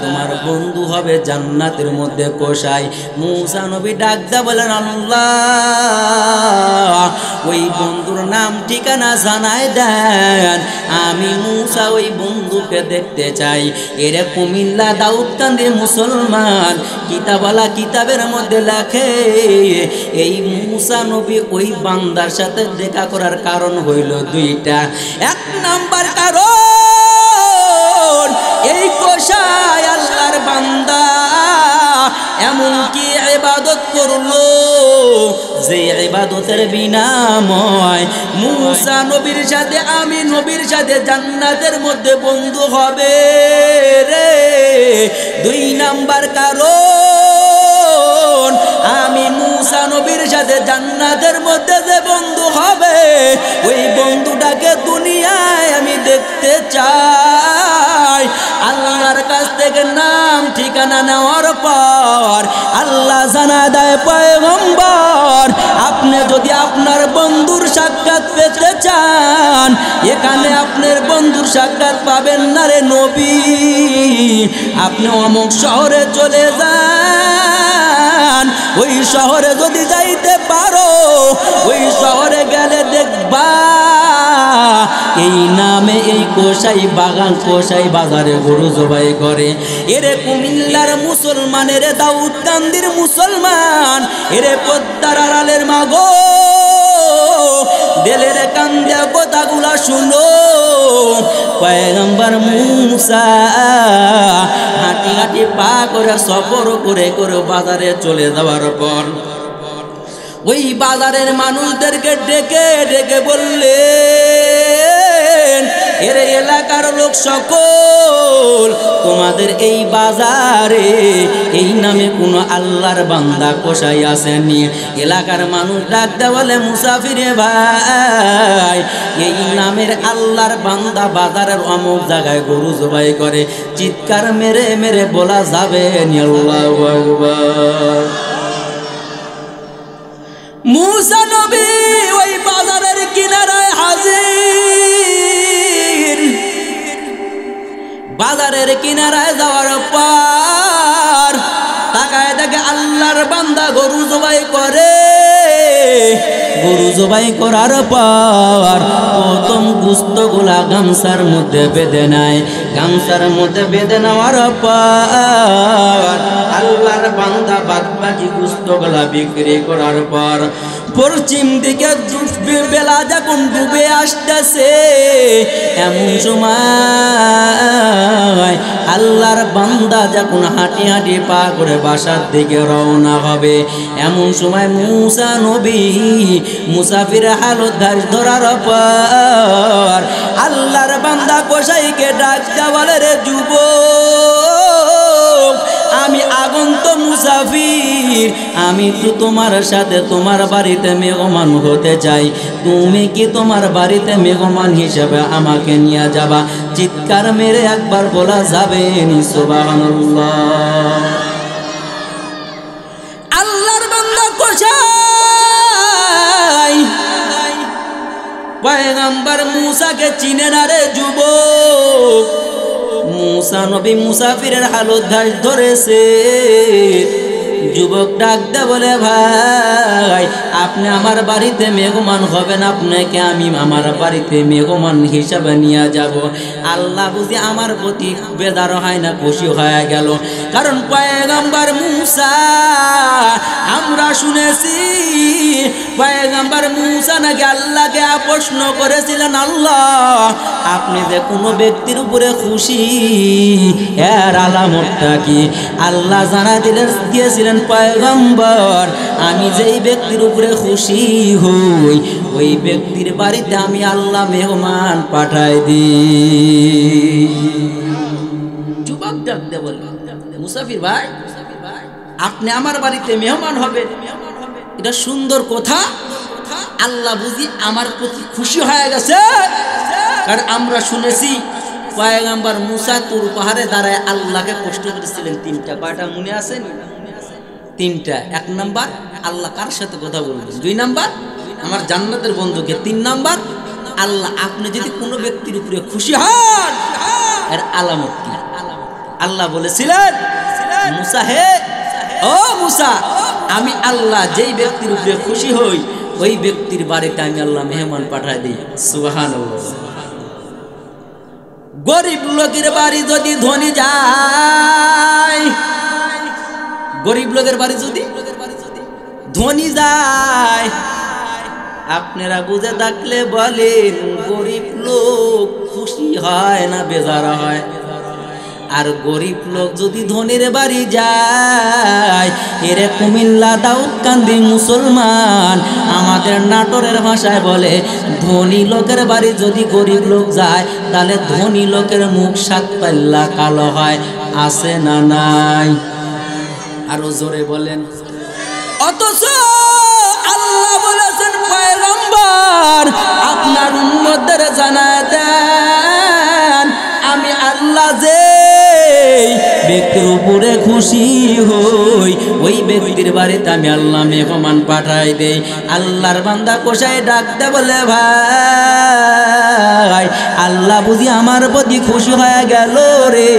তোমার বন্ধু হবে জান্নাতের মধ্যে কোসাই। মুসা নবী ডাক দেয়া বলেন আল্লাহ ওই বন্ধুর নাম ঠিকানা জানায় দেন, আমি মুসা ওই বন্ধুকে দেখতে চাই। এরে কুমিল্লা দাউদকান্দির মুসলমান কিতাবওয়ালা কিতাবের মধ্যে লেখে এই মুসা নবী ওই বান্দার সাথে দেখা করার কারণ হইল দুইটা। এক নাম্বার কারণ এই কোসাই আল্লাহর বান্দা এমনকি ইবাদত করলো যে ইবাদতের বিনাময় মুসা নবীর সাথে আমি নবীর সাথে জান্নাতের মধ্যে বন্ধু হবে রে। দুই নাম্বার কারণ আমি মুসা নবীর সাথে জান্নাতের মধ্যে যে বন্ধু হবে ওই বন্ধুটাকে দুনিয়ায় আমি দেখতে চাই। আল্লাহর কাছ থেকে নাম ঠিকানা নেওয়ার পর আল্লাহ জানা দেয় পয়গম্বর আপনি যদি আপনার বন্ধুর সাক্ষাৎ পেতে চান এখানে আপনার বন্ধুর সাক্ষাৎ পাবেন না রে নবী, আপনি অমুক শহরে চলে যান। ওই শহরে যদি যাইতে পারো ওই শহরে গেলে দেখবা এই নামে এই কোসাই বাগান কোসাই বাজারে গরু জবাই করে। এরে কুমিল্লার মুসলমান, এরে দাউদকান্দির মুসলমান, এরে পদ্মার আড়ালের মাগো দিলের কান দিয়া কথাগুলা শুনো। পয়গম্বর মুসা হাঁটি হাঁটি পা করে সফর করে করে বাজারে চলে যাওয়ার পর ওই বাজারের মানুষদেরকে ডেকে ডেকে বললেন এর এলাকার লোক সকল তোমাদের এই বাজারে এই নামে কোনো আল্লাহর বান্দা কোসাই আসেনি। এলাকার মানুষ ডাক দেয়া বলে মুসাফিরে ভাই এই নামের আল্লাহর বান্দা বাজারের অমুক জায়গায় গরু জবাই করে। চিৎকার মেরে মেরে বলা যাবে আল্লাহু আকবার। মুসা নবী ওই বাজারের কিনারায় হাজির। বাজারের কিনারায় যাওয়ার পর তাকায় দেখে আল্লাহর বান্দা গরু জবাই করে। গরু জবাই করার পর প্রথম গোশতগুলা গামছার মধ্যে বেঁধে নেয়। গামছার মধ্যে বেঁধে নেওয়ার পর আল্লাহর বান্দা বাদবাকি গোশতগুলা বিক্রি করার পর পশ্চিম দিকে বেলা যখন ডুবে আসতেছে এমন সময় আল্লাহর বান্দা যখন হাঁটি হাঁটি পা করে বাসার দিকে রওনা হবে এমন সময় মুসা নবী মুসাফির হালত ধরার পর আল্লাহর বান্দা কোসাইকে ডাক দেয়া বলে রে যুবক আমি আগন্ত মুসাফির, আমি তো তোমার সাথে তোমার বাড়িতে মেহমান হতে চাই, তুমি কি তোমার বাড়িতে মেহমান হিসেবে আমাকে নিয়ে যাবা? চিৎকার মেরে একবার বলা যাবে নি সুবহানাল্লাহ। আল্লাহর বান্দা কোসাই পয়গম্বর মুসাকে চিনে না রে যুবক। মুসা নবী মুসাফিরের হালত ধরেছে। যুবক ডাক দে বলে ভাই আপনি আমার বাড়িতে মেহমান হবেন, আপনাকে আমি আমার বাড়িতে মেহমান হিসাবে নিয়ে যাব। আল্লাহ বুঝি আমার প্রতি বেদার হয় না, খুশি হয়ে গেল। কারণ পয়গম্বর মুসা আমরা শুনেছি পয়গম্বর মুসা নাকি আল্লাহকে প্রশ্ন করেছিলেন আল্লাহ আপনি যে কোনো ব্যক্তির উপরে খুশি এর আলামতটা কি? আল্লাহ জানা দিয়েছিলেন দিলেন পয়গম্বর, আমি যেই ব্যক্তির উপরে খুশি হই ওই ব্যক্তির বাড়িতে আমি আল্লাহ মেহমান পাঠাই দিই। যুবক ডাক দে বলে, মুসাফির ভাই, আপনি আমার বাড়িতে মেহমান হবে, এটা সুন্দর কথা। আল্লাহ বুঝি আমার প্রতি খুশি হয়ে গেছে। কারণ আমরা শুনেছি পয়গম্বর মুসা তুর পাহাড়ে দাঁড়ায় আল্লাহকে কষ্ট করেছিলেন তিনটা। কয়টা মনে আছে? তিনটা। এক নাম্বার, আল্লাহ কার সাথে কথা বলবেন। দুই নাম্বার, আমার জান্নাতের বন্ধুকে। তিন নাম্বার, আল্লাহ আপনি যদি কোনো ব্যক্তির উপরে খুশি হন এর আলামত কি? আল্লাহ বলেছিলেন, মুসা হে, ও মুসা, আমি আল্লাহ যেই ব্যক্তির উপরে খুশি হই ওই ব্যক্তির বাড়িতে আমি আল্লাহ মেহমান পাঠাই দিই। সুবহানাল্লাহ। গরিব লোকের বাড়ি যদি ধনী যায়, গরিব লোকের বাড়ি যদি ধনী যায়, আপনারা বুঝে থাকলে বলেন গরিব লোক খুশি হয় না বেজার হয়? আর গরিব লোক যদি ধনীর বাড়ি যায়, এরে কুমিল্লা দাউদকান্দি মুসলমান আমাদের নাটোরের ভাষায় বলে, ধনী লোকের বাড়ি যদি গরিব লোক যায় তাহলে ধনী লোকের মুখ সাত পাল্লা কালো হয়। আছে না নাই? আরো জোরে বলেন। অথচ আল্লাহ বলেছেন, পয়গম্বর আপনার উম্মতদের জানায় দেন আমি আল্লাহ যে ব্যক্তির উপরে খুশি হই ওই ব্যক্তির বাড়িতে আমি আল্লাহ মেহমান পাঠাই দেই। আল্লাহর বান্দা কোষায় ডাকতে বলে, ভাই আল্লাহ বুঝি আমার প্রতি খুশি হয়ে গেল রে,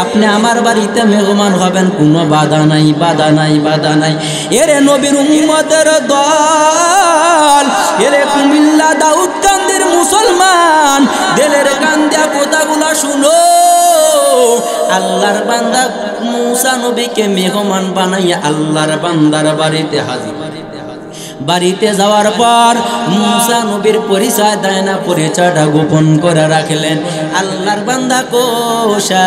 আপনি আমার বাড়িতে মেহমান হবেন, কোনো বাধা নাই, বাধা নাই, বাধা নাই। এরে নবীর উম্মতের দল, এরে কুমিল্লা দাউদকান্দির মুসলমান, দিলের কান্দা কথাগুলো শুনো। আল্লাহর বান্দা মুসা নবীকে মেহমান বানাইয়া আল্লাহর বান্দার বাড়িতে হাজির। বাড়িতে যাওয়ার পর মুসা নবীর পরিচয় দেয় না, পরিচয়টা গোপন করে রাখলেন। আল্লাহর বান্দা কোষায়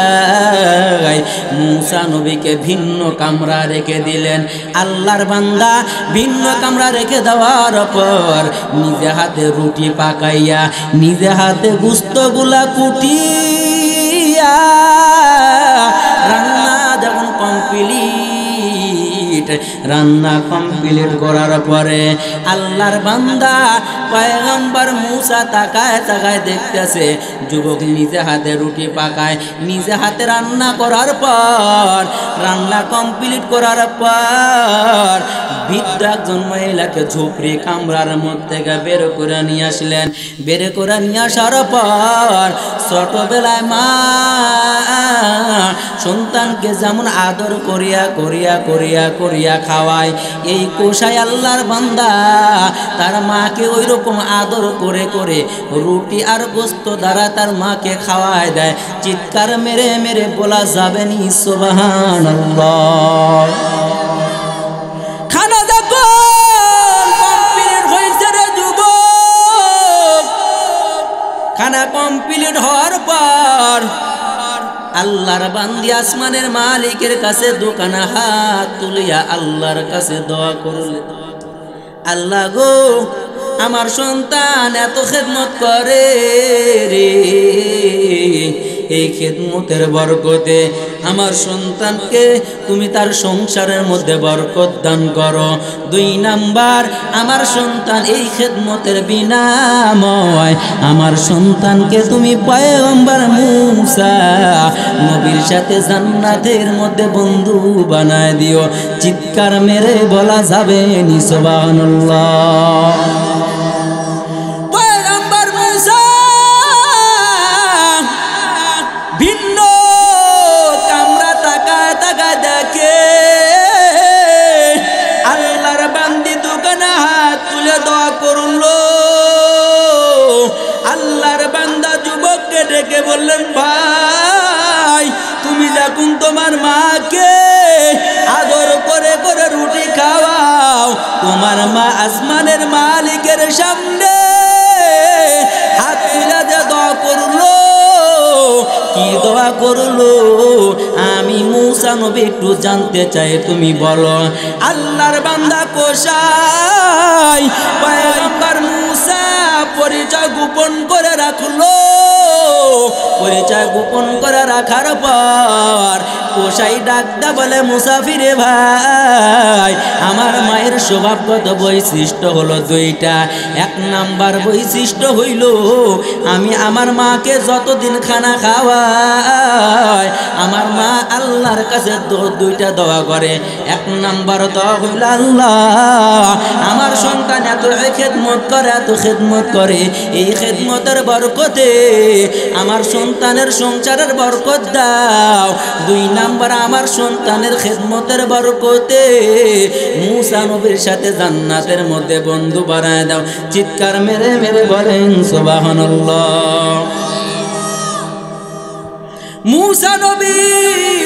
মুসা নবীকে ভিন্ন কামরা রেখে দিলেন। আল্লাহর বান্দা ভিন্ন কামরা রেখে দেওয়ার পর নিজে হাতে রুটি পাকাইয়া নিজে হাতে গুস্তগুলা কুটিয়া রান্না যখন কমপ্লিট, রান্না কমপ্লিট করার পরে আল্লাহর বান্দা পয়গম্বর মুসা তাকায় তাকায় দেখতেছে যুবক নিজে হাতে রুটি পাকায়, নিজে হাতে রান্না করার পর, রান্না কমপ্লিট করার পর বৃদ্ধ একজন মহিলাকে ঝুপড়ি কামরার মধ্যে বের করে নিয়ে আসলেন। বের করে নিয়ে আসার পর ছোটবেলায় মা সন্তানকে যেমন আদর করিয়া করিয়া করিয়া করিয়া খাওয়ায়, এই কোষায় আল্লাহর বান্দা তার মাকে ওই রকম আদর করে করে রুটি আর গোস্ত দ্বারা তার মাকে খাওয়ায় দেয়। চিৎকার মেরে মেরে বলা যাবে নি সুবহানাল্লাহ। খানা যখন কমপ্লিট হয়েছে রে যুবক, খানা কমপ্লিট হওয়ার পর আল্লাহর বান্দি আসমানের মালিকের কাছে দোকানে হাত তুলিয়া আল্লাহর কাছে দোয়া করলে, আল্লাহ গো আমার সন্তান এত খেদমত করে রে, এই খেদমতের বরকতে আমার সন্তানকে তুমি তার সংসারের মধ্যে বরকত দান করো। দুই নাম্বার, আমার সন্তান এই খেদমতের বিনাময় আমার সন্তানকে তুমি পয়গম্বর মুসা নবীর সাথে জান্নাতের মধ্যে বন্ধু বানায় দিও। চিৎকার মেরে বলা যাবে নি সুবহানাল্লাহ। ভিন্ন কামরা তাকায় তাকায় দেখে আল্লাহর বান্দি দোকানে হাত তুলে দোয়া করলো। আল্লাহর বান্দা যুবককে ডেকে বললেন, ভাই তুমি যখন তোমার মাকে আদর করে করে রুটি খাওয়াও, তোমার মা আসমানের মালিকের সামনে হাত তুলে দোয়া করলো। কি দোয়া করলো আমি মূসা নবী একটু জানতে চাই তুমি বলো আল্লাহর বান্দা কোষাই পয়গম্বর মূসা পরিচয় গোপন করে রাখলো পরিচয় গোপন করে রাখার পর কোষাই ডাকদা বলে মুসাফিরে ভাই আমার মায়ের স্বভাবগত বৈশিষ্ট্য হলো দুইটা এক নাম্বার বৈশিষ্ট্য হইল আমি আমার মাকে যতদিন খানা খাওয়াই আমার মা আল্লাহর কাছে দুইটা দোয়া করে এক নাম্বার দোয়া হইল আল্লাহ আমার সন্তান এত খেদমত করে এই খেদমতের বরকতে আমার সন্তানের সংসারের বরকত দাও দুই নাম্বার আমার সন্তানের খেদমতের বরকতে মূসা নবীর সাথে জান্নাতের মধ্যে বন্ধু বানায় দাও চিৎকার মেরে মেরে বলেন সুবহানাল্লাহ মূসা নবী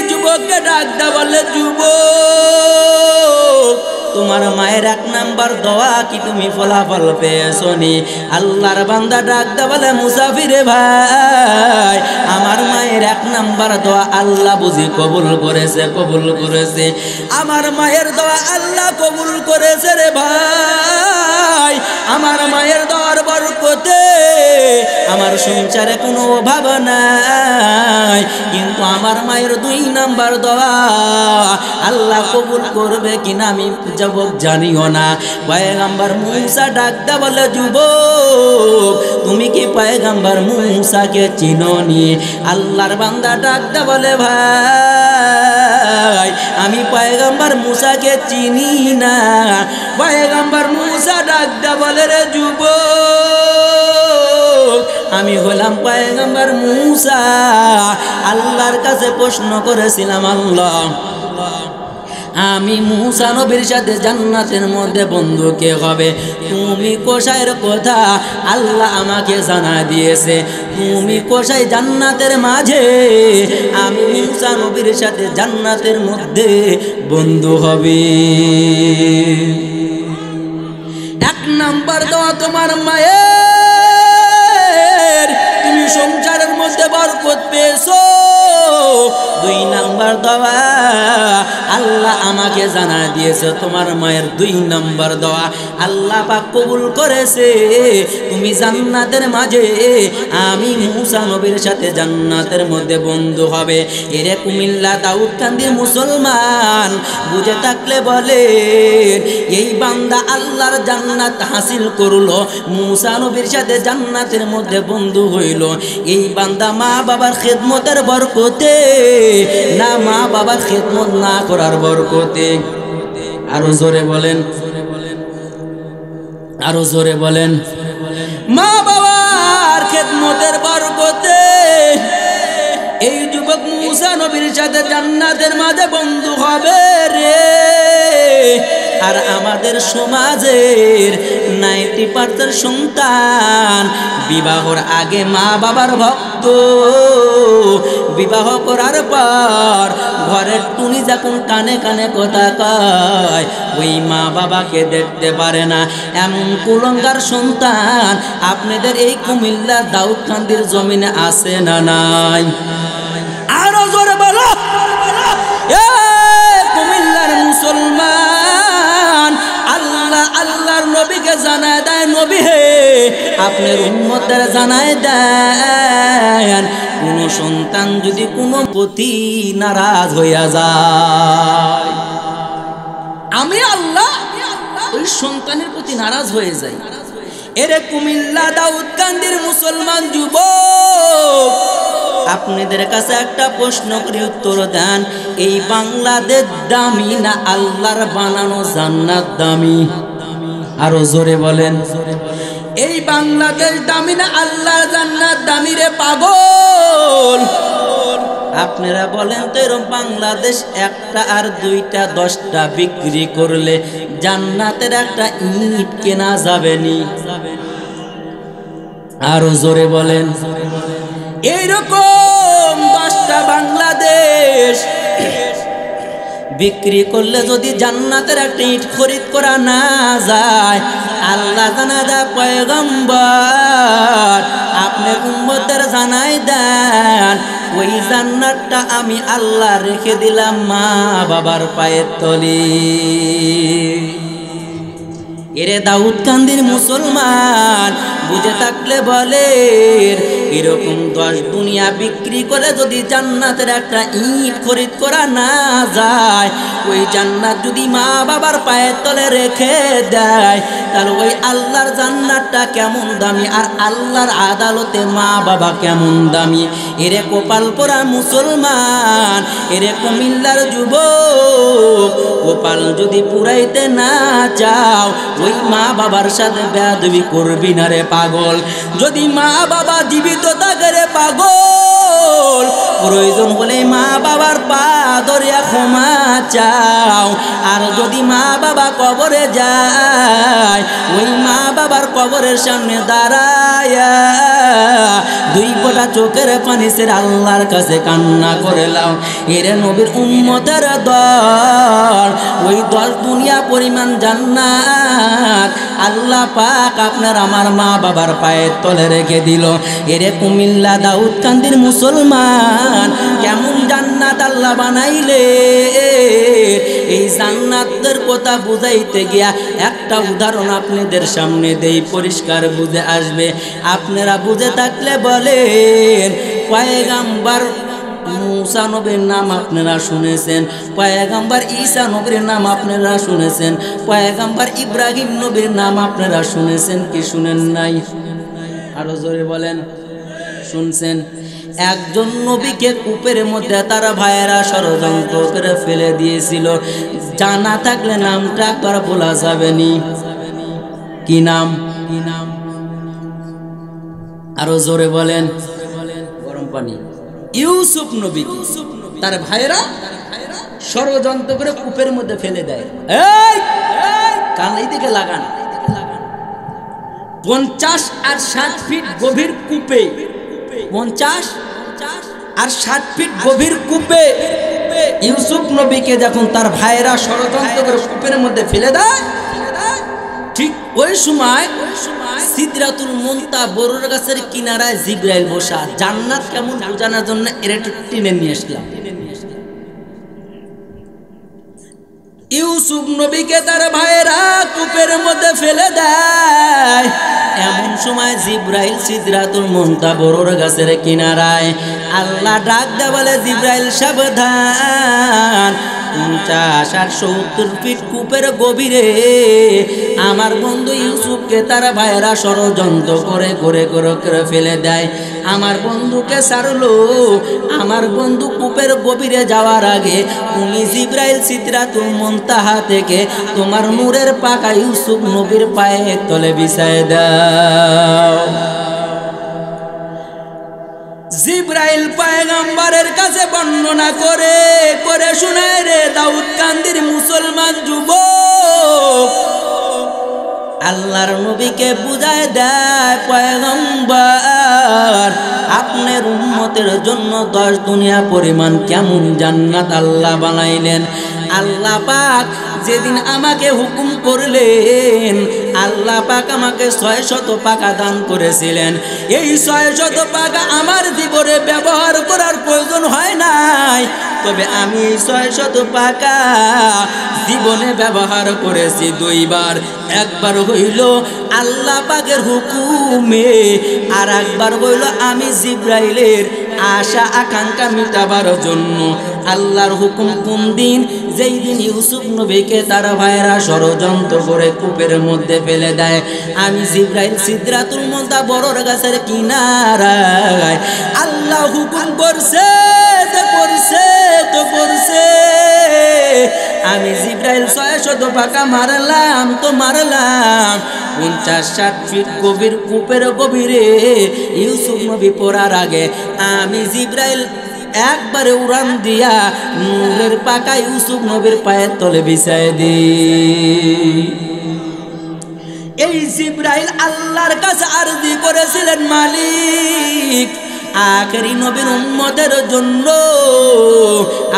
যুবককে ডাকদা বলে যুবক তোমার মায়ের এক নাম্বার দোয়া কি তুমি ফলাফল পেয়েছো নি আল্লাহর বান্দা ডাকদা বলে মুসাফিরে ভাই আমার মায়ের এক নাম্বার দোয়া আল্লাহ বুঝি কবুল করেছে আমার মায়ের দোয়া আল্লাহ কবুল করেছে রে ভাই আমার মায়ের দোয়ার বরকতে আমার সংসারে কোনো অভাব নাই কিন্তু আমার মায়ের দুই নাম্বার দোয়া আল্লাহ কবুল করবে কিনা আমি যুবক জানিও না পয়গম্বর মূসা ডাকদা বলে যুবক তুমি কি পয়গম্বর মূসাকে চিনোনি আল্লাহর বান্দা ডাকদা বলে ভাই আমি পয়গম্বর মূসাকে চিনি না পয়গম্বর মূসা ডাকদা বলে রে যুবক আমি হলাম পয়গম্বর মূসা আল্লাহর কাছে প্রশ্ন করেছিলাম আল্লাহ আমি মূসা নবীর সাথে জান্নাতের মধ্যে বন্ধু কে হবে তুমি কোষাইয়ের কথা আল্লাহ আমাকে জানা দিয়েছে তুমি কোষাই জান্নাতের মাঝে আমি মূসা নবীর সাথে জান্নাতের মধ্যে বন্ধু হবে এক নাম্বার দোয়া তোমার মায়ের তুমি সংসারের মধ্যে বরকত পেয়েছো দুই নাম্বার দোয়া আল্লাহ আমাকে জানা দিয়েছে তোমার মায়ের দুই নাম্বার দোয়া আল্লাহ পাক কবুল করেছে তুমি জান্নাতের মাঝে আমি মূসা নবীর সাথে জান্নাতের মধ্যে বন্ধু হবে এরে কুমিল্লা দাউদকান্দির মুসলমান বুঝে থাকলে বলে এই বান্দা আল্লাহর জান্নাত হাসিল করলো মূসা নবীর সাথে জান্নাতের মধ্যে বন্ধু হইল এই বান্দা মা বাবার খেদমতের বরকতে না মা বাবার খেদমত না করার বরকতে আরো জোরে বলেন মা বাবার খেদমতের বরকতে এই যুবক মূসা নবীর সাথে জান্নাতের মাঝে বন্ধু হবে রে আর আমাদের সমাজের 90% সন্তান বিবাহর আগে মা বাবার ভক্ত বিবাহ করার পর ঘরের টুনি যখন কানে কানে কথা কয় ওই মা বাবাকে দেখতে পারে না এমন কুলঙ্গার সন্তান আপনাদের এই কুমিল্লা দাউদকান্দির জমিনে আছে না নাই আরো জোরে বলো কুমিল্লার মুসলমান আল্লাহর নবীকে জানায় দেয় নবী হে আপনার উম্মতের জানায় দেন কোন সন্তান যদি কোনো প্রতি নারাজ হইয়া যায় আমি আল্লাহ ওই সন্তানের প্রতি নারাজ হয়ে যাই এরে কুমিল্লা দাউদকান্দির মুসলমান যুবক আপনাদের কাছে একটা প্রশ্ন করে উত্তর দেন এই বাংলাদেশ দামি না আল্লাহর বানানো জান্নাত দামি আরো জোরে বলেন এই বাংলাদেশ দামি না আল্লাহর জান্নাত দামি রে পাগল আপনারা বলেন তো এরকম বাংলাদেশ একটা আর দুইটা 10টা বিক্রি করলে জান্নাতের একটা ইট কেনা যাবে নি আরো জোরে বলেন এইরকম 10টা বাংলাদেশ বিক্রি করলে যদি জান্নাতের একটা ইট খরিদ করা না যায় আল্লাহ জানাদা পয়গম্বর আপনি উম্মতের জানাই দেন ওই জান্নাতটা আমি আল্লাহ রেখে দিলাম মা বাবার পায়ের তলে। এরে দাউদকান্দির মুসলমান বুঝে থাকলে বলে এরকম 10 দুনিয়া বিক্রি করে যদি জান্নাতের একটা ইট খরিদ করা না যায়, ওই জান্নাত যদি মা বাবার পায়ের তলে রেখে দেয়, তাহলে ওই আল্লাহর জান্নাতটা কেমন দামি আর আল্লাহর আদালতে মা বাবা কেমন দামি। এরে কপাল পোড়া মুসলমান, এরে কুমিল্লার যুবক, কপাল যদি পুরাইতে না চাও ওই মা বাবার সাথে বেয়াদবি করবি না রে পাগল। যদি মা বাবা জীবিত থাকে রে পাগল, প্রয়োজন হলে মা বাবার পা ধরিয়া ক্ষমা চাও। আর যদি মা বাবা কবরে যায়, ওই মা বাবার কবরের সামনে দাঁড়ায়া 2 ফোঁটা চোখের পানি ছেড়ে আল্লাহর কাছে কান্না করে লাও। এরে নবীর উম্মতের দল, ওই 10 দুনিয়া পরিমাণ জান্নাত আল্লাহ পাক আপনার আমার মা বাবার পায়ের তলে রেখে দিল। এরে কুমিল্লা দাউদকান্দির মুসলমান, কেমন জান্নাত আল্লাহ বানাইলে। এই জান্নাতের কথা বুঝাইতে গিয়া একটা উদাহরণ আপনাদের সামনে দেই, পরিষ্কার বুঝে আসবে। আপনারা বুঝে থাকলে বলেন, পয়গম্বর মুসা নবীর নাম আপনারা শুনেছেন, পয়গম্বর ঈসা নবীর নাম আপনারা শুনেছেন, পয়গম্বর ইব্রাহিম নবীর নাম আপনারা শুনেছেন কি শুনেন নাই? আরো জোরে বলেন, শুনছেন। একজন নবীকে কূপের মধ্যে তার ভাইয়েরা ষড়যন্ত্র করে ফেলে দিয়েছিল। জানা থাকলে নামটা একবার বলা যাবে নি? কি নাম? কি নাম? আরো জোরে বলেন। গরম পানি। ইউসুফ নবী তার ভাইয়েরা ষড়যন্ত্র করে কূপের মধ্যে ফেলে দেয়। এই কান এই দিকে লাগান। 50 আর 60 ফিট গভীর কূপে, 50 আর 60 ফিট গভীর কূপে ইউসুফ নবীকে যখন তার ভাইয়েরা ষড়যন্ত্র করে কূপের মধ্যে ফেলে দেয়, ঠিক ওই সময় সিদরাতুল মুনতাহা বড়ুর গাছের কিনারায় জিবরাইল বসা। জান্নাত কেমন বোঝানোর জন্য এর একটু টেনে নিয়ে আসলাম। ইউসুফ নবীকে তার ভাইয়েরা কূপের মধ্যে ফেলে দেয়, এমন সময় জিবরাইল সিদরাতুল মুনতাহা বড়ুর গাছের কিনারায় আল্লাহ ডাক দেয়, বলে জিবরাইল সাবধান, 50 আর 70 ফিট কূপের গভীরে আমার বন্ধু ইউসুফকে তার ভাইয়েরা ষড়যন্ত্র করে করে করে করে ফেলে দেয়। আমার বন্ধুকে ছাড়লো। আমার বন্ধু কূপের গভীরে যাওয়ার আগে তুমি জিবরাইল সিদরাতুল মুনতাহা থেকে তোমার নূরের পাকা ইউসুফ নবীর পায়ের তলে বিছায় দাও। জিবরাইল পয়গম্বরের কাছে বর্ণনা করে করে শোনায় রে দাউদকান্দির মুসলমান যুবক, আল্লাহর নবীকে বুঝায় দেয়, পয়গম্বর আপনার উম্মতের জন্য 10 দুনিয়া পরিমাণ কেমন জান্নাত আল্লাহ বানাইলেন। আল্লাহ পাক যেদিন আমাকে হুকুম করলেন, আল্লাহ পাক আমাকে 600 পাকা দান করেছিলেন। এই 600 পাকা আমার জীবনে ব্যবহার করার প্রয়োজন হয় নাই, তবে আমি 600 পাকা জীবনে ব্যবহার করেছি 2 বার। একবার হইল আল্লাহ পাকের হুকুমে, আর একবার হইল আমি জিবরাইলের আশা আকাঙ্ক্ষা মিটাবার জন্য। আল্লাহর হুকুম কোন দিন? যেই দিন ইউসুফ নবীকে তার ভাইয়েরা ষড়যন্ত্র করে কূপের মধ্যে ফেলে দেয়, আমি জিবরাইল সিদরাতুল মুনতাহা বড়র গাছের কিনারায় আল্লাহ হুকুম করছে তো করছে তো করছে, আমি জিবরাইল 600 পাকা মারলাম তো মারলাম। 50-60 ফিট গভীর কূপের গভীরে ইউসুফ নবী পড়ার আগে আমি জিবরাইল একবারে উড়ান দিয়া নূরের পাকা ইউসুফ নবীর পায়ের তলে বিছায় দিই। এই জিবরাইল আল্লাহর কাছে আরজি করেছিলেন, মালিক আখেরি নবীর উম্মতের জন্য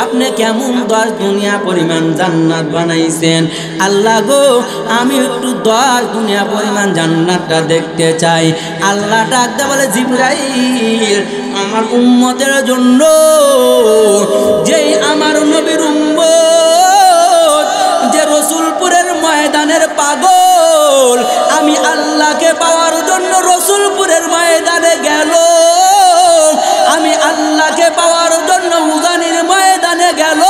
আপনি কেমন 10 দুনিয়া পরিমাণ জান্নাত বানাইছেন। আল্লাহ গো, আমি একটু 10 দুনিয়া পরিমাণ জান্নাতটা দেখতে চাই। আল্লাহ ডাকতে বলে, জিবরাইল, আমার উম্মতের জন্য, যেই আমার নবীর উম্মত যে রসুলপুরের ময়দানের পাগল, আমি আল্লাহকে পাওয়ার জন্য রসুলপুরের ময়দানে গেল, আমি আল্লাহকে পাওয়ার জন্য উজানির ময়দানে গেল,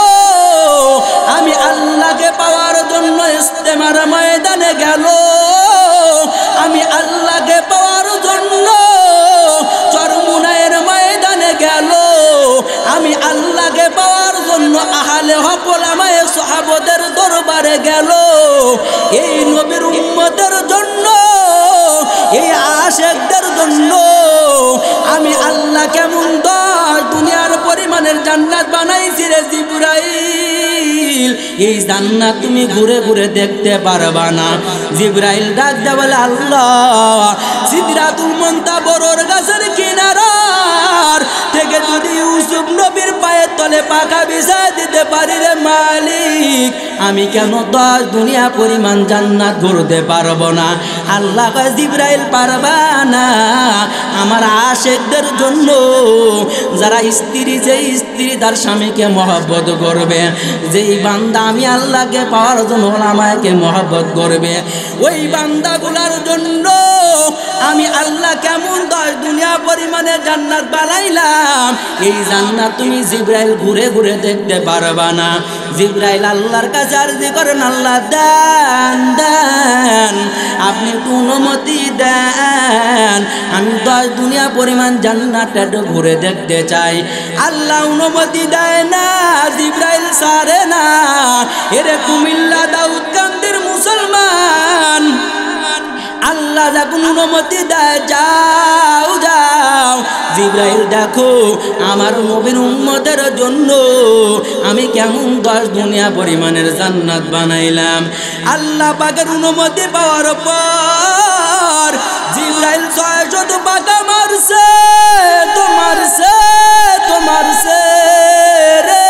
আমি আল্লাহকে পাওয়ার জন্য ইস্তেমার ময়দানে গেল, আমি আল্লাহকে পাওয়ার জন্য চরমুনায়ের ময়দানে গেল, আমি আল্লাহকে পাওয়ার জন্য আহলে হক ওলামায়ে সাহাবাদের দরবারে গেল। এই নবীর উম্মতের জন্য, এই আশিকদের জন্য আমি আল্লাহ কেমন 10 দুনিয়ার পরিমাণের জান্নাত বানাইছি রে জিবরাইল। এই জান্নাত তুমি ঘুরে ঘুরে দেখতে পারবা না। জিবরাইল ডাক দে বলে, আল্লাহ, সিদরাতুল মুনতাহা বড়র গাছের কিনারার থেকে যদি ইউসুফ নবীর পায়ের তলে পাখা বিছায় দিতে পারি রে মালিক, আমি কেন 10 দুনিয়া পরিমাণ জান্নাত ঘুরতে পারবো না? আল্লাহ কয়, জিবরাইল, পারবা না। আমার আশিকদের জন্য, যারা স্ত্রী, যেই স্ত্রী তার স্বামীকে মহব্বত করবে, যেই বান্দা আমি আল্লাহকে পাওয়ার জন্য ওলামাকে মহব্বত করবে, ওই বান্দাগুলার জন্য আমি আল্লাহ কেমন 10 দুনিয়া পরিমাণে জান্নাত বানাইলাম। এই জান্নাত তুমি জিবরাইল ঘুরে ঘুরে দেখতে পারবা না। জিবরাইল আল্লাহর কাছে আরজি করেন, আল্লাহ দেন দেন, আপনি একটু অনুমতি দেন, আমি 10 দুনিয়া পরিমাণ জান্নাতটা একটু ঘুরে দেখতে চাই। আল্লাহ অনুমতি দেয় না, জিবরাইল সারে না। এরে কুমিল্লা দাউদকান্দির মুসলমান, আল্লাহ যখন অনুমতি দেয়, যাও যাও, জিবরাইল দেখো আমার নবীর উম্মতের জন্য আমি কেমন 10 দুনিয়া পরিমাণের জান্নাত বানাইলাম। আল্লাহ পাকের অনুমতি পাওয়ার পর জিবরাইল 600 পাকা মারছে, মারছে রে,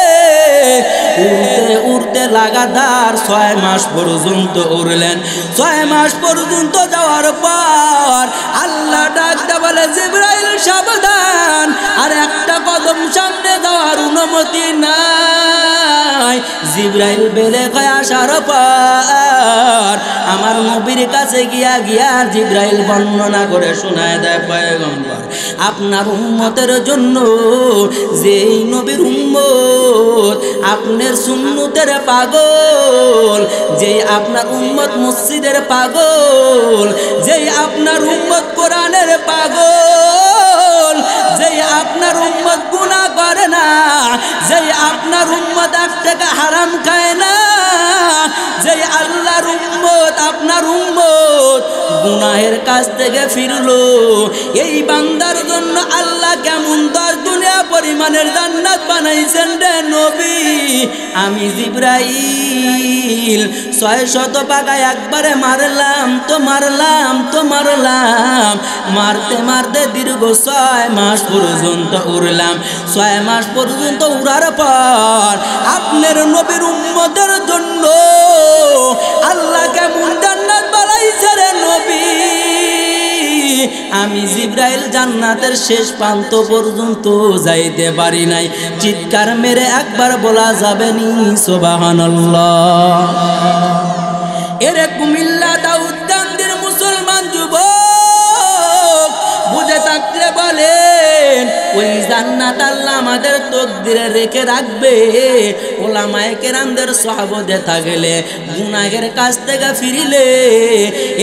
উড়তে উড়তে লাগাতার 6 মাস পর্যন্ত উড়লেন। 6 মাস পর্যন্ত যাওয়ার পর আল্লাহ ডাকতে বলে, জিবরাইল সাবধান, আর একটা কদম সামনে যাওয়ার অনুমতি নাই। জিবরাইল বেড়ে কয় আসার পর আমার নবীর কাছে গিয়া জিবরাইল বর্ণনা করে শোনায় দেয়, পয়গম্বর, আপনার উম্মতের জন্য, যেই নবীর উম্মত আপনার সুন্নতের পাগল, যেই আপনার উম্মত মসজিদের পাগল, যেই আপনার উম্মত কোরআনের পাগল, যেই আপনার উম্মত গুনাহ করে না, যেই আপনার উম্মত 1 টাকা হারাম খায় না, যেই আল্লাহর উম্মত আপনার উম্মত গুনাহের কাছ থেকে ফিরলো, এই বান্দার জন্য আল্লাহ কেমন 10 দুনিয়া পরিমাণের জান্নাত বানাইছেন রে নবী। আমি জিবরাইল 600 পাকায় একবারে মারলাম তো মারলাম, মারতে মারতে দীর্ঘ 6 মাস পর্যন্ত উড়লাম। 6 মাস পর্যন্ত উড়ার পর আপনার নবীর উম্মতের জন্য আল্লাহ কেমন জান্নাত বানাইছে রে নবী। আমি জিবরাইল জান্নাতের শেষ প্রান্ত পর্যন্ত যাইতে পারি নাই। চিৎকার মেরে একবার বলা যাবে নি সুবহানাল্লাহ। এরে কুমিল্লা দাউদকান্দির মুসলমান যুবক, বুঝে থাকলে বলেন, ওই জান্নাত আল্লাহ আমাদের তকদিরে রেখে রাখবে। ওলামায়ে কেরামদের সহবতে থাকলে, গুনাহের কাছ থেকে ফিরিলে,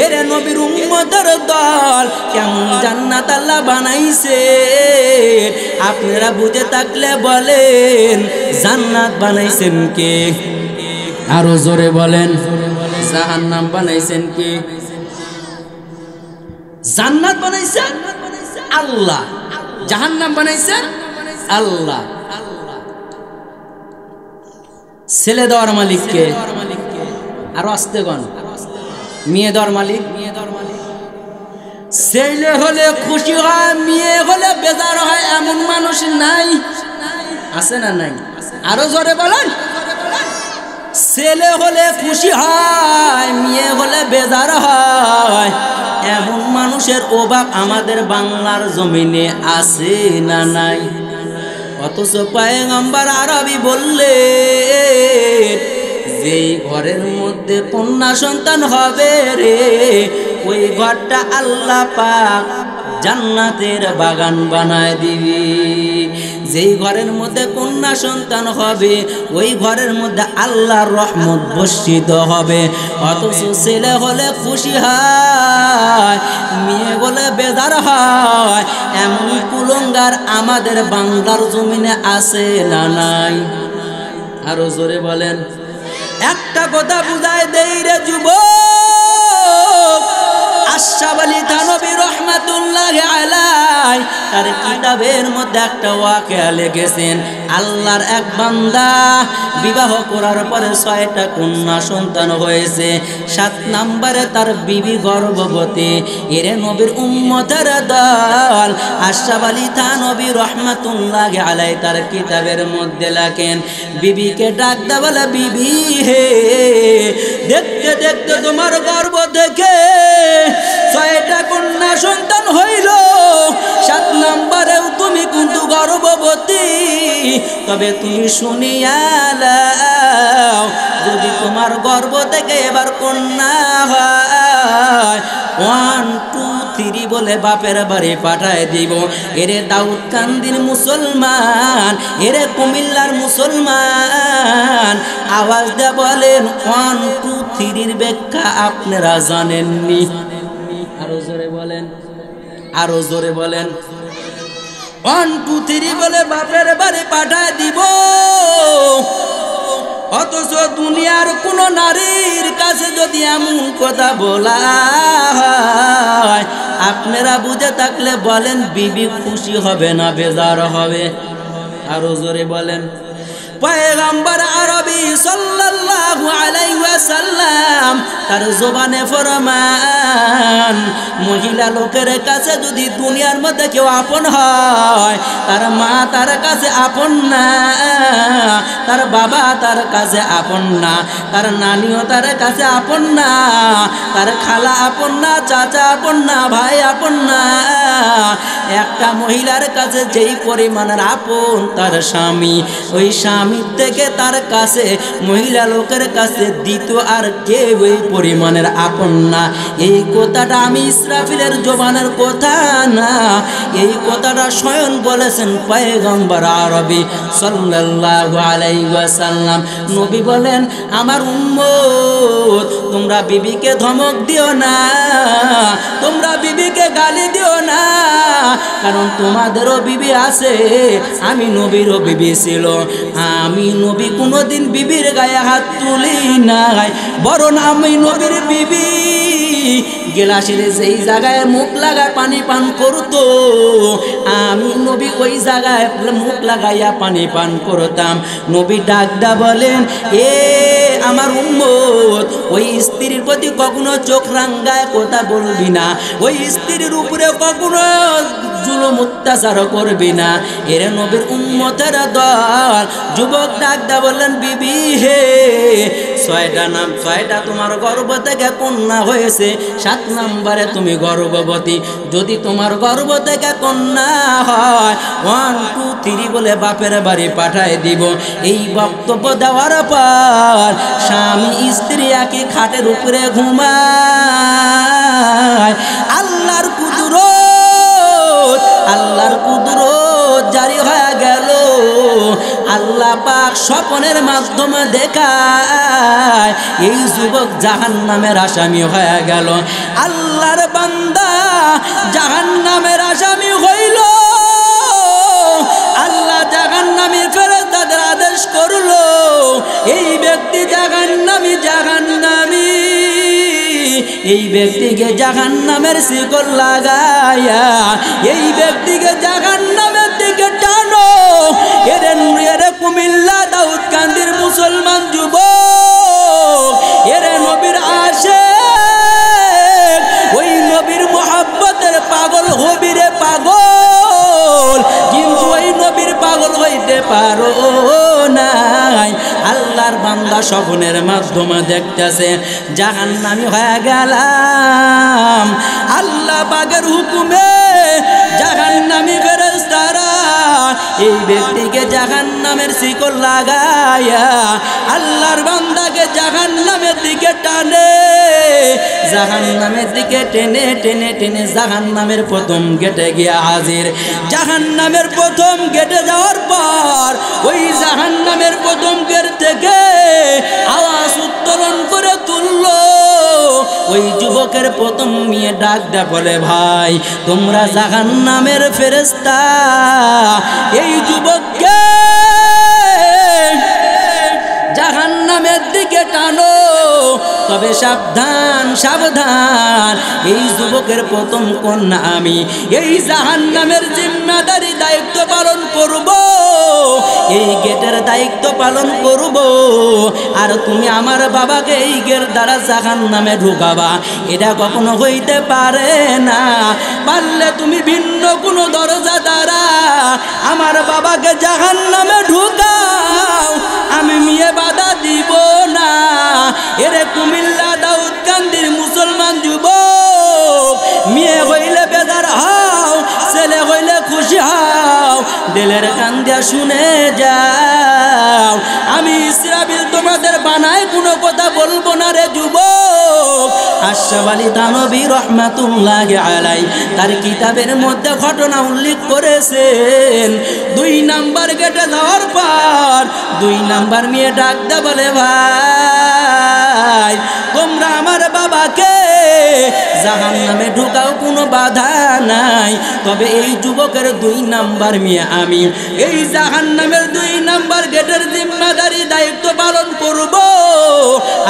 এরে নবীর উম্মতের দল কেমন জান্নাত আল্লাহ বানাইছে। আপনারা বুঝে থাকলে বলেন, জান্নাত বানাইছেন কে? আরো জোরে বলেন, জাহান্নাম বানাইছেন কে? জান্নাত বানাইছেন আল্লাহ, জাহান্নাম বানাইছেন আল্লাহ। ছেলে দেওয়ার মালিক কে? আরো আসতে গণ, মেয়ে দেওয়ার মালিক ছেলে হলে খুশি হয়, মেয়ে হলে বেজার হয়, এমন মানুষ নাই? আছে না নাই? আরো জোরে বলেন। ছেলে হলে খুশি হয়, মেয়ে হলে বেজার হয়, এমন মানুষের অভাব আমাদের বাংলার জমিনে আছে না নাই? অথচ পয়গম্বর আরবি বললেন, যেই ঘরের মধ্যে কন্যা সন্তান হবে রে, ওই ঘরটা আল্লাহ পাক জান্নাতের বাগান বানায় দিবি। যেই ঘরের মধ্যে কন্যা সন্তান হবে, ওই ঘরের মধ্যে আল্লাহর রহমত বর্ষিত হবে। অথচ ছেলে হলে খুশি হয়, মেয়ে হলে বেজার হয়, এমন কুলঙ্গার আমাদের বাংলার জমিনে আছে না নাই? আরো জোরে বলেন। একটা কথা বুঝায় দেই রে যুবক, আশরাফ আলী থানভী রহমাতুল্লাহি আলাইহি তার কিতাবের মধ্যে একটা ওয়াকিয়া লিখেছেন। আল্লাহর এক বান্দা বিবাহ করার পরে 6টা কন্যা সন্তান হয়েছে, 7 নম্বরে তার বিবি গর্ভবতী। এরে নবীর উম্মতের দল আশরাফ আলী থানভী রহমাতুল্লাহি আলাইহি তার কিতাবের মধ্যে লেখেন, বিবিকে ডাক দে, বলে বিবি হে, দেখতে দেখতে তোমার গর্ভ থেকে 6টা কন্যা সন্তান হইল, 7 নম্বরেও তুমি কিন্তু গর্ভবতী। তবে তুমি শুনিয়া নাও, যদি তোমার গর্ভ থেকে এবার কন্যা হয়, 1 2 3 বলে বাপের বাড়ি পাঠায় দিব। এরে দাউদকান্দির মুসলমান, এরে কুমিল্লার মুসলমান, আওয়াজ দিয়ে বলেন 1 2 3 ব্যাখ্যা আপনারা জানেননি? আরো জোরে বলেন, আরো জোরে বলেন। 1 2 3 বলে বাপের বাড়ি পাঠায় দিব। অথচ দুনিয়ার কোন নারীর কাছে যদি এমন কথা বলা হয়, আপনারা বুঝে থাকলে বলেন, বিবি খুশি হবে না বেজার হবে? আরো জোরে বলেন। পয়গম্বর আরবি সাল্লাল্লাহু আলাইহি ওয়াসাল্লাম তার জবানে ফরমান, মহিলা লোকের কাছে যদি দুনিয়ার মধ্যে কেউ আপন হয়, তার মা তার কাছে আপন না, তার বাবা তার কাছে আপন না, তার নানিও তার কাছে আপন না, তার খালা আপন না, চাচা আপন না, ভাই আপন না। একটা মহিলার কাছে যেই পরিমাণের আপন তার স্বামী, ওই স্বামীর থেকে তার কাছে মহিলা লোকের কাছে দ্বিতীয় আর কেউ ওই পরিমাণের আপন না। এই কথাটা আমি ইসরাফিলের জবানের কথা না, এই কথাটা স্বয়ং বলেছেন পয়গম্বর আরবি সাল্লাল্লাহু আলাইহি ওয়াসাল্লাম। নবী বলেন, আমার উম্মত, তোমরা বিবিকে ধমক দিও না, তোমরা বিবিকে গালি দিও না, কারণ তোমাদেরও বিবি আছে, আমি নবীরও বিবি ছিল। আমি নবী কোনোদিন বিবির গায়ে হাত তুলি নাই, বরং আমি নবীর বিবি গেলাসের যেই জায়গায় মুখ লাগায় পানি পান করতো, আমি নবী ওই জায়গায় মুখ লাগাইয়া পানি পান করতাম। নবী ডাকদা বলেন, এ আমার উম্মত, ওই স্ত্রীর প্রতি কখনো চোখ রাঙ্গায় কথা বলবি না, ওই স্ত্রীর উপরে কখনো জুলুম অত্যাচার করবি না। এরে নবীর উম্মতের দল যুবক ডাকদা বললেন, বিবি হে, 6টা তোমার গর্ভ থেকে কন্যা হয়েছে, 7 নম্বরে তুমি গর্ভবতী। যদি তোমার গর্ভ থেকে কন্যা হয়, 1 2 3 বলে বাপের বাড়ি পাঠায় দিব। এই বক্তব্য দেওয়ার পর স্বামী স্ত্রী একই খাটের উপরে ঘুমায়। আল্লাহর কুদরত, আল্লাহর কুদরত জারি হয়ে গেল। আল্লাহ পাক স্বপ্নের মাধ্যমে দেখায় এই যুবক জাহান্নামের আসামি হয়ে গেল। আল্লাহর বান্দা জাহান্নামের আসামি হইল। আল্লাহ জাহান্নামী ফেরেশতাদের আদেশ করলো, এই ব্যক্তি জাহান্নামী, জাহান্নামী, এই ব্যক্তিকে জাহান্নামের শিকল লাগাইয়া এই ব্যক্তিকে জাহান্নামের দিকে টানো। এরে কুমিল্লা দাউদকান্দির মুসলমান যুবক, এরে নবীর আশিক, ওই নবীর মুহাব্বতের আল্লাহর বান্দা স্বপ্নের মাধ্যমে দেখতেছে জাহান্নামী হয়ে গেলাম। আল্লাহ পাকের হুকুমে জাহান্নামী ফেরেশতারা এই ব্যক্তিকে জাহান্নামের শিকল লাগায়া আল্লাহর বান্দাকে জাহান্নামের দিকে টানে। জাহান্নামের দিকে টেনে টেনে টেনে জাহান্নামের প্রথম গেটে গিয়ে হাজির। জাহান্নামের প্রথম গেটে যাওয়ার পর ওই জাহান্নামের প্রথম গেট থেকে আওয়াজ উত্তোলন করে তুলল। ওই যুবকের প্রথম মেয়ে ডাক দেয়া বলে, ভাই তোমরা জাহান্নামের ফেরেশতা, এই যুবককে জাহান্নামের দিকে টানো। তবে সাবধান সাবধান, এই যুবকের প্রথম কন্যা আমি, এই জাহান্নামের জিম্মাদারি দায়িত্ব পালন করব, এই গেটের দায়িত্ব পালন করব। আর তুমি আমার বাবাকে এই গেট দ্বারা জাহান্নামে ঢুকাবা, এটা কখনো হইতে পারে না। পারলে তুমি ভিন্ন কোনো দরজা দ্বারা আমার বাবাকে জাহান্নামে ঢুকাও, আমি মেয়ে বাধা দিব না। এরে কুমিল্লা দাউদকান্দির মুসলমান যুবক, মেয়ে হইলে বেজার হও, ছেলে হইলে খুশি হও, দিলের কান দিয়া শুনে যাও। আমি ইসরাফিল তোমাদের বানায় কোনো কথা বলবো না রে যুবক। আশরাফ আলী থানভী রহমাতুল্লাহি আলাইহি তার কিতাবের মধ্যে ঘটনা উল্লেখ করেছেন। 2 নাম্বার গেটে যাওয়ার পর 2 নাম্বার মেয়ে ডাক দে বলে, ভাই তোমরা আমার বাবাকে জাহান্নামে ঢুকাও, কোনো বাধা নাই। তবে এই যুবকের 2 নাম্বার মেয়ে আমি, এই জাহান্নামের 2 নাম্বার গেটের জিম্মাদারি দায়িত্ব পালন করব।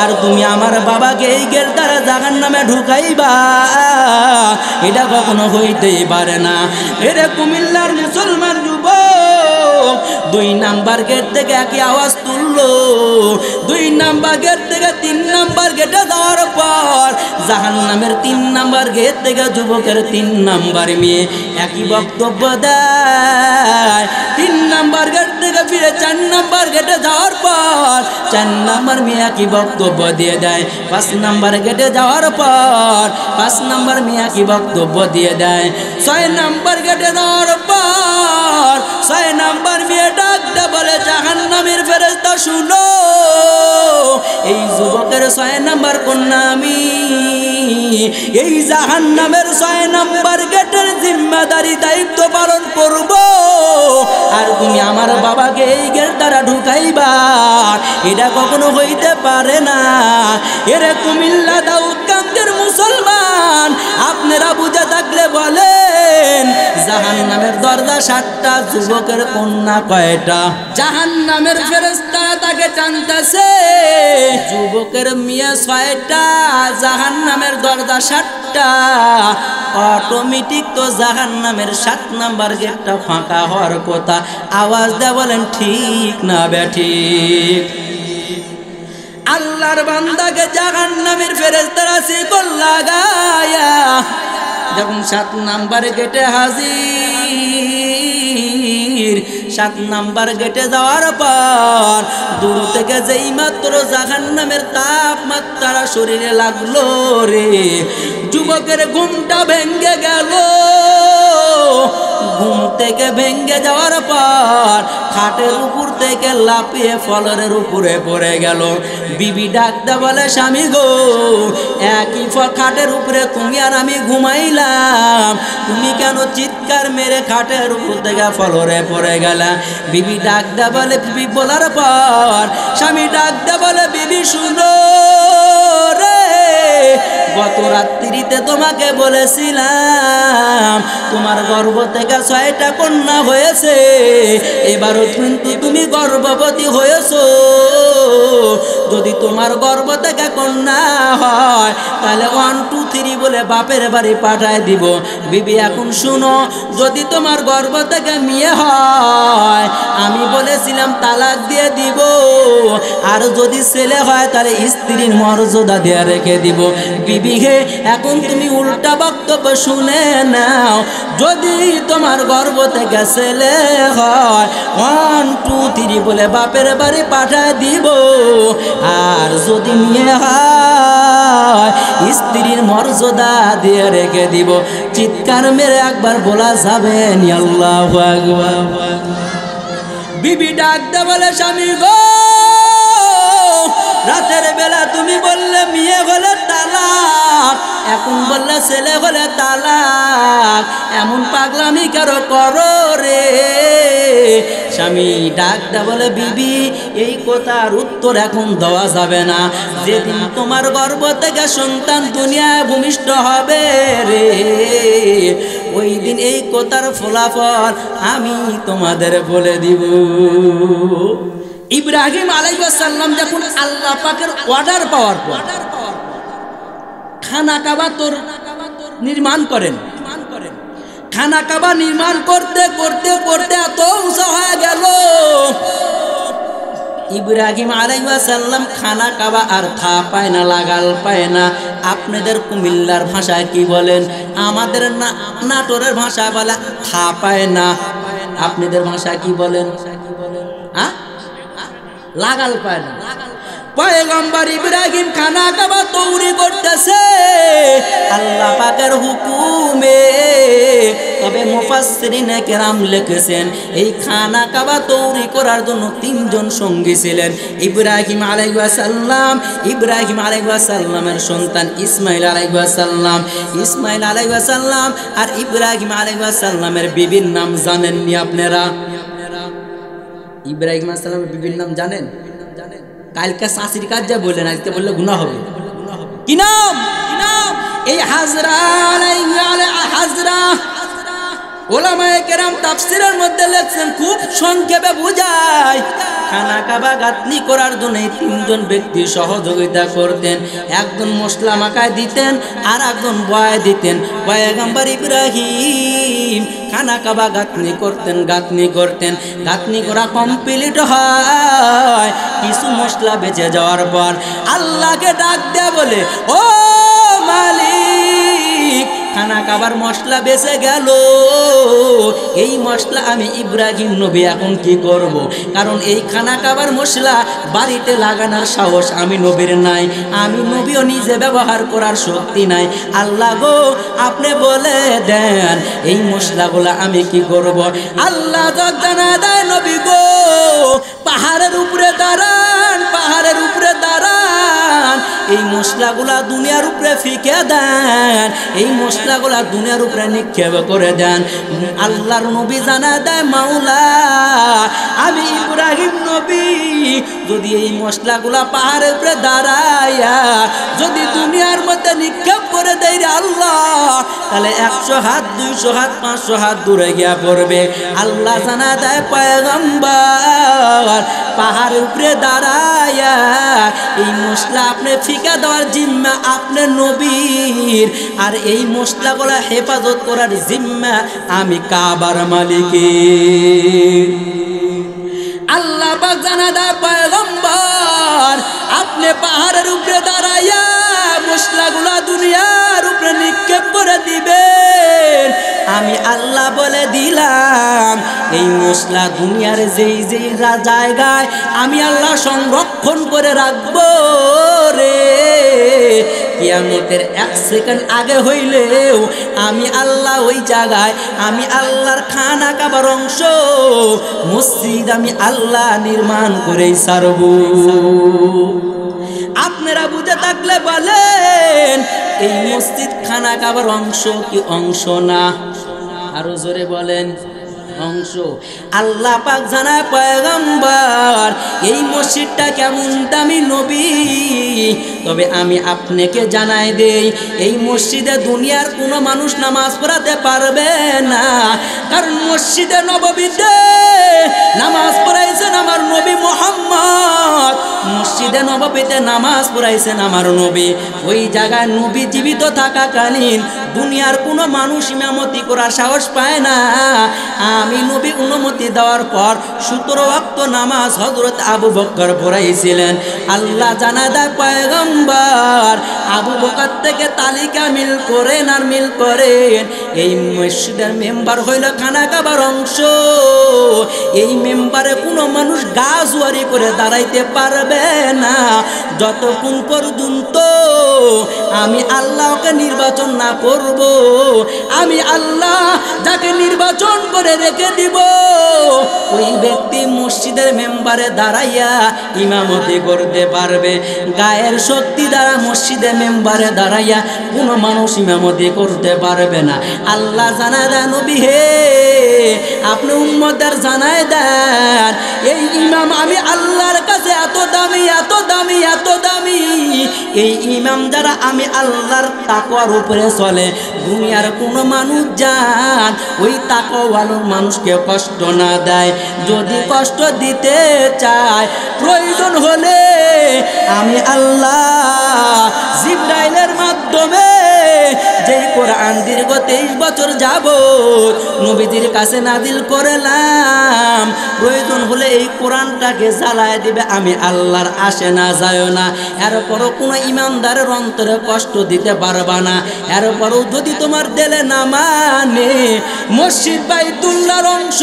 আর তুমি আমার বাবাকে এই গেট দ্বারা জাহান্নামে ঢুকাইবা, এটা কখনো হইতেই পারে না। এরে কুমিল্লার মুসলমান যুবক, 2 নাম্বার গেট থেকে একই আওয়াজ তুললো। 2 নাম্বার গেট থেকে 3 নাম্বার গেটে যাওয়ার পর জাহান্নামের 3 নাম্বার গেট থেকে যুবকের 3 নাম্বার মেয়ে একই বক্তব্য দেয়। 3 নাম্বার গেট থেকে ফিরে 4 নাম্বার গেটে যাওয়ার পর 4 নাম্বার মেয়ে একই বক্তব্য দিয়ে দেয়। 5 নাম্বার গেটে যাওয়ার পর 5 নাম্বার মেয়ে একই বক্তব্য দিয়ে দেয়। 6 নাম্বার গেটে যাওয়ার পর 6 নাম্বার মেয়ে ডাক দে বলে, জাহান্নামের ফেরেশতা শুনো, এই যুবকের 6 নাম্বার কন্যা আমি, এই জাহান্নামের 6 নাম্বার গেটের জিম্মাদারি দায়িত্ব পালন করব। আর তুমি আমার বাবাকে এই গেট দ্বারা ঢুকাইবা, এটা কখনো হইতে পারে না। এরে কুমিল্লা দাউদকান্দির মুসলমান, আপনারা বুঝে থাকলে বলেন, জাহান্নামের দরজা 7টা, যুবকের কন্যা কয়টা? জাহান্নামের ফেরেশতারা তাকে টানতেছে, যুবকের মেয়ে 6টা, জাহান্নামের দরজা 7টা। অটোমেটিক তো জাহান্নামের 7 নাম্বার গেটটা ফাঁকা হওয়ার কথা। আওয়াজ দেয়া বলেন ঠিক না বেঠিক? আল্লাহর বান্দাকে জাহান্নামের ফেরেশতারা শিকল লাগায়া যখন 7 নাম্বার গেটে হাজির, 7 নাম্বার গেটে যাওয়ার পর দূর থেকে যেই মাত্র জাহান্নামের তাপমাত্রা শরীরে লাগলো রে, যুবকের ঘুমটা ভেঙে গেল। ঘুম থেকে ভেঙে যাওয়ার পর খাটের উপর থেকে লাফিয়ে ফলরের উপরে পড়ে গেল। বিবি ডাকতে বলে, স্বামী গো, একই খাটের উপরে তুমি আর আমি ঘুমাইলাম, তুমি কেন চিৎকার মেরে খাটের উপর থেকে ফলরে পড়ে গেলা? বিবি ডাকতে বলে, বিবি বলার পর স্বামী ডাকতে বলে, বিবি শুনো রে, গত রাত্রিতে তোমাকে বলেছিলাম তোমার গর্ভ থেকে 6টা কন্যা হয়েছে, এবারও কিন্তু তুমি গর্ভবতী হয়েছো। যদি তোমার গর্ভ থেকে কন্যা হয় তাহলে 1 2 3 বলে বাপের বাড়ি পাঠায় দিব। বিবি এখন শুনো, যদি তোমার গর্ভ থেকে মেয়ে হয় আমি বলেছিলাম তালাক দিয়ে দিব, আর যদি ছেলে হয় তাহলে স্ত্রীর মর্যাদা দিয়ে রেখে দিব। বিবি হে, এখন তুমি উল্টা বক্তব্য শুনে নাও। যদি তোমার গর্ভ থেকে ছেলে হয় 1 2 3 বলে বাপের বাড়ি পাঠায় দিব, আর যদি মেয়ে হয় স্ত্রীর মর্যাদা দিয়ে রেখে দিব। চিৎকার মেরে একবার বলা যাবে নি আল্লাহু আকবার। বিবি ডাকতে বলে, স্বামী গো, রাতের বেলা তুমি বললে মেয়ে হলে তালাক, এখন বললে ছেলে হলে তালাক, এমন পাগলামি কারো করো রে। স্বামী ডাকতে বলে, বিবি এই কথার উত্তর এখন দেওয়া যাবে না। যেদিন তোমার গর্ভ থেকে সন্তান দুনিয়ায় ভূমিষ্ঠ হবে রে, ওই দিন এই কথার ফলাফল আমি তোমাদের বলে দিব। ইব্রাহিম আলাইহিস সালাম যখন আল্লাহ পাকের অর্ডার পাওয়ার পর খানা কাবা নির্মাণ করেন, খানা কাবা নির্মাণ করতে করতে করতে এত উঁচা হয়ে গেল, ইব্রাহিম আলাইহিস সালাম খানা কাবা আর থা পায় না, লাগাল পায় না। আপনাদের কুমিল্লার ভাষায় কি বলেন? আমাদের নাটোরের ভাষায় বলে থা পায় না। আপনাদের ভাষায় কি বলেন? লাগাল পায় না। পয়গম্বর ইব্রাহিম খানা কাবা তৈরি করতেছে আল্লাহ পাকের হুকুমে। তবে মুফাসসিরিনে কেরাম লিখেছেন এই খানা কাবা তৈরি করার জন্য 3 জন সঙ্গী ছিলেন। ইব্রাহিম আলাইহিস সালাম, ইব্রাহিম আলাইহিস সালামের সন্তান ইসমাইল আলাইহিস সালাম, ইসমাইল আলাইহিস সালাম আর ইব্রাহিম আলাইহিস সালামের বিবির নাম জানেননি আপনারা? ইব্রাহিম আলাইহিস সালামের বিবির নাম জানেন? কালকে শাশির কাজ যা বললেন, আজকে বললে গুনাহ হবে। কি নাম? এই হাজরা হাজরা। ওলামায়ে কেরাম তাফসীরের মধ্যে লেখছেন, খুব সংক্ষেপে বুঝায়, খানা কাবা গাঁথনি করার জন্য 3 জন ব্যক্তি সহযোগিতা করতেন। একজন মশলা মাখায় দিতেন আর একজন বয় দিতেন। পয়গম্বর ইব্রাহিম খানা কাবা গাঁথনি করতেন, গাঁথনি করা কমপ্লিট হয়। কিছু মশলা বেঁচে যাওয়ার পর আল্লাহকে ডাক দেয়া বলে, ও মালিক, খানা কাবার মশলা বেঁচে গেল, এই মশলা আমি ইব্রাহিম নবী এখন কি করব? কারণ এই খানা কাবার মশলা বাড়িতে লাগানোর সাহস আমি নবীর নাই, আমি নবীও নিজে ব্যবহার করার শক্তি নাই। আল্লাহ গো, আপনি বলে দেন এই মশলাগুলা আমি কি করব? আল্লাহ জানা দেয়, নবী গো, পাহাড়ের উপরে দাঁড়ান, পাহাড়ের উপরে দাঁড়ান, এই মশলাগুলা দুনিয়ার উপরে ফিকে দেন, এই মশলাগুলা দুনিয়ার উপরে নিক্ষেপ করে দেন। আল্লাহর নবী জানা দেয়, মাওলা, আমি ইব্রাহিম নবী যদি এই মশলাগুলা পাহাড়ের উপরে দাঁড়াইয়া যদি দুনিয়ার মধ্যে নিক্ষেপ করে দেয় রে আল্লাহ, তাহলে 100 হাত 200 হাত 500 হাত দূরে গিয়া পড়বে। আল্লাহ জানা দেয়, পয়গম্বর পাহাড়ের উপরে দাঁড়াইয়া এই মশলা আপনি ফিকা দেওয়ার জিম্মা আপনার নবীর, আর এই মশলাগুলা হেফাজত করার জিম্মা আমি কাবার মালিকের। আল্লাহ পাক জানা দেয়, পয়গম্বর আপনি পাহাড়ের উপরে দাঁড়াইয়া মশলাগুলা দুনিয়ার উপরে নিক্ষেপ করে দিবেন। আমি আল্লাহ বলে দিলাম এই মশলা দুনিয়ার যেই যেই জায়গায় আমি আল্লাহ সংরক্ষণ করে রাখবো রে, কিয়ামতের 1 সেকেন্ড আগে হইলেও আমি আল্লাহ ওই জায়গায় আমি আল্লাহর খানা কাবার অংশ মসজিদ আমি আল্লাহ নির্মাণ করেই ছাড়ব। আপনারা বুঝে থাকলে বলেন, এই মসজিদ খানা কাবার অংশ কি অংশ না? আরো জোরে বলেন, অংশ। আল্লাহ পাক জানায়, পয়গম্বর এই মসজিদটা কেমন দামি নবী, তবে আমি আপনাকে জানাই দেই এই মসজিদে দুনিয়ার কোনো মানুষ নামাজ পড়াতে পারবে না, কারণ মসজিদে নববীতে নামাজ পড়াইছেন আমার নবী মুহাম্মদ, মসজিদে মসজিদে নববীতে নামাজ পড়াইছেন আমার নবী। ওই জায়গায় নবী জীবিত থাকাকালীন দুনিয়ার কোনো মানুষ ইমামতি করার সাহস পায় না। আমি নবী অনুমতি দেওয়ার পর 17 ওয়াক্ত নামাজ হযরত আবু বকর পড়াইছিলেন। আল্লাহ জানা দেয় পয়গম্বর আবু বকর থেকে তালিকা মিল করেন আর মিল করেন। এই মসজিদের মেম্বার হইল খানা খাবার অংশ। এই মেম্বারে কোনো মানুষ গা জোয়ারি করে দাঁড়াইতে পারবে না যতক্ষণ পর্যন্ত আমি আল্লাহকে নির্বাচন না করব। আমি আল্লাহ যাকে নির্বাচন করে রেখে দিব ওই ব্যক্তি মসজিদের মেম্বারে দাঁড়াইয়া ইমামতি করতে পারবে। গায়ের শক্তি দ্বারা মসজিদে মেম্বারে দাঁড়াইয়া কোনো মানুষ ইমামতি করতে পারবে না। আল্লাহ জানায় দেন নবী হে আপনি উম্মতদের জানায় দেন এই ইমাম আমি আল্লাহর কাছে এত দামি এত দামি এত দামি। এই ইমাম যারা আমি আল্লাহর তাকওয়ার উপরে চলে দুনিয়ার কোনো মানুষ যান ওই তাকওয়াওয়ালা মানুষকে কষ্ট না দেয়। যদি কষ্ট দিতে চায় প্রয়োজন হলে আমি আল্লাহ জিবরাইলের মাধ্যমে যেই কোরআন দীর্ঘ 23 বছর যাবত নবীজির কাছে নাজিল করলাম প্রয়োজন হলে এই কোরআনটাকে জ্বালায় দিবে আমি আল্লাহর আসে না যায় না। এরপরও কোনো ইমানদারের অন্তরে কষ্ট দিতে পারবা না। এরপরও যদি তোমার দিলে না মানে মসজিদ বাইতুল্লাহর অংশ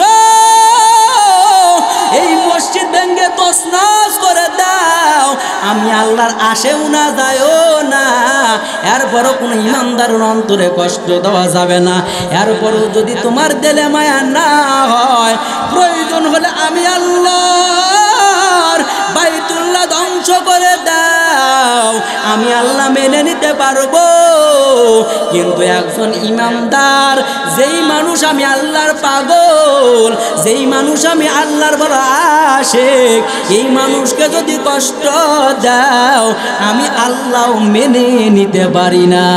এই মসজিদ ভেঙে তছনছ করে দাও আমি আল্লাহর আসেও না যায়ও না। এরপরও কোনো ইমানদারের অন্তরে কষ্ট দেওয়া যাবে না। এরপরও যদি তোমার দিলে মায়া না হয় প্রয়োজন হলে আমি আল্লাহর বাইতুল্লাহ ধ্বংস করে দাও আমি আল্লাহ মেনে নিতে পারবো। কিন্তু একজন ইমানদার যেই মানুষ আমি আল্লাহর পাগল যেই মানুষ আমি আল্লাহর বড় আশিক এই মানুষকে যদি কষ্ট দাও আমি আল্লাহ মেনে নিতে পারি না।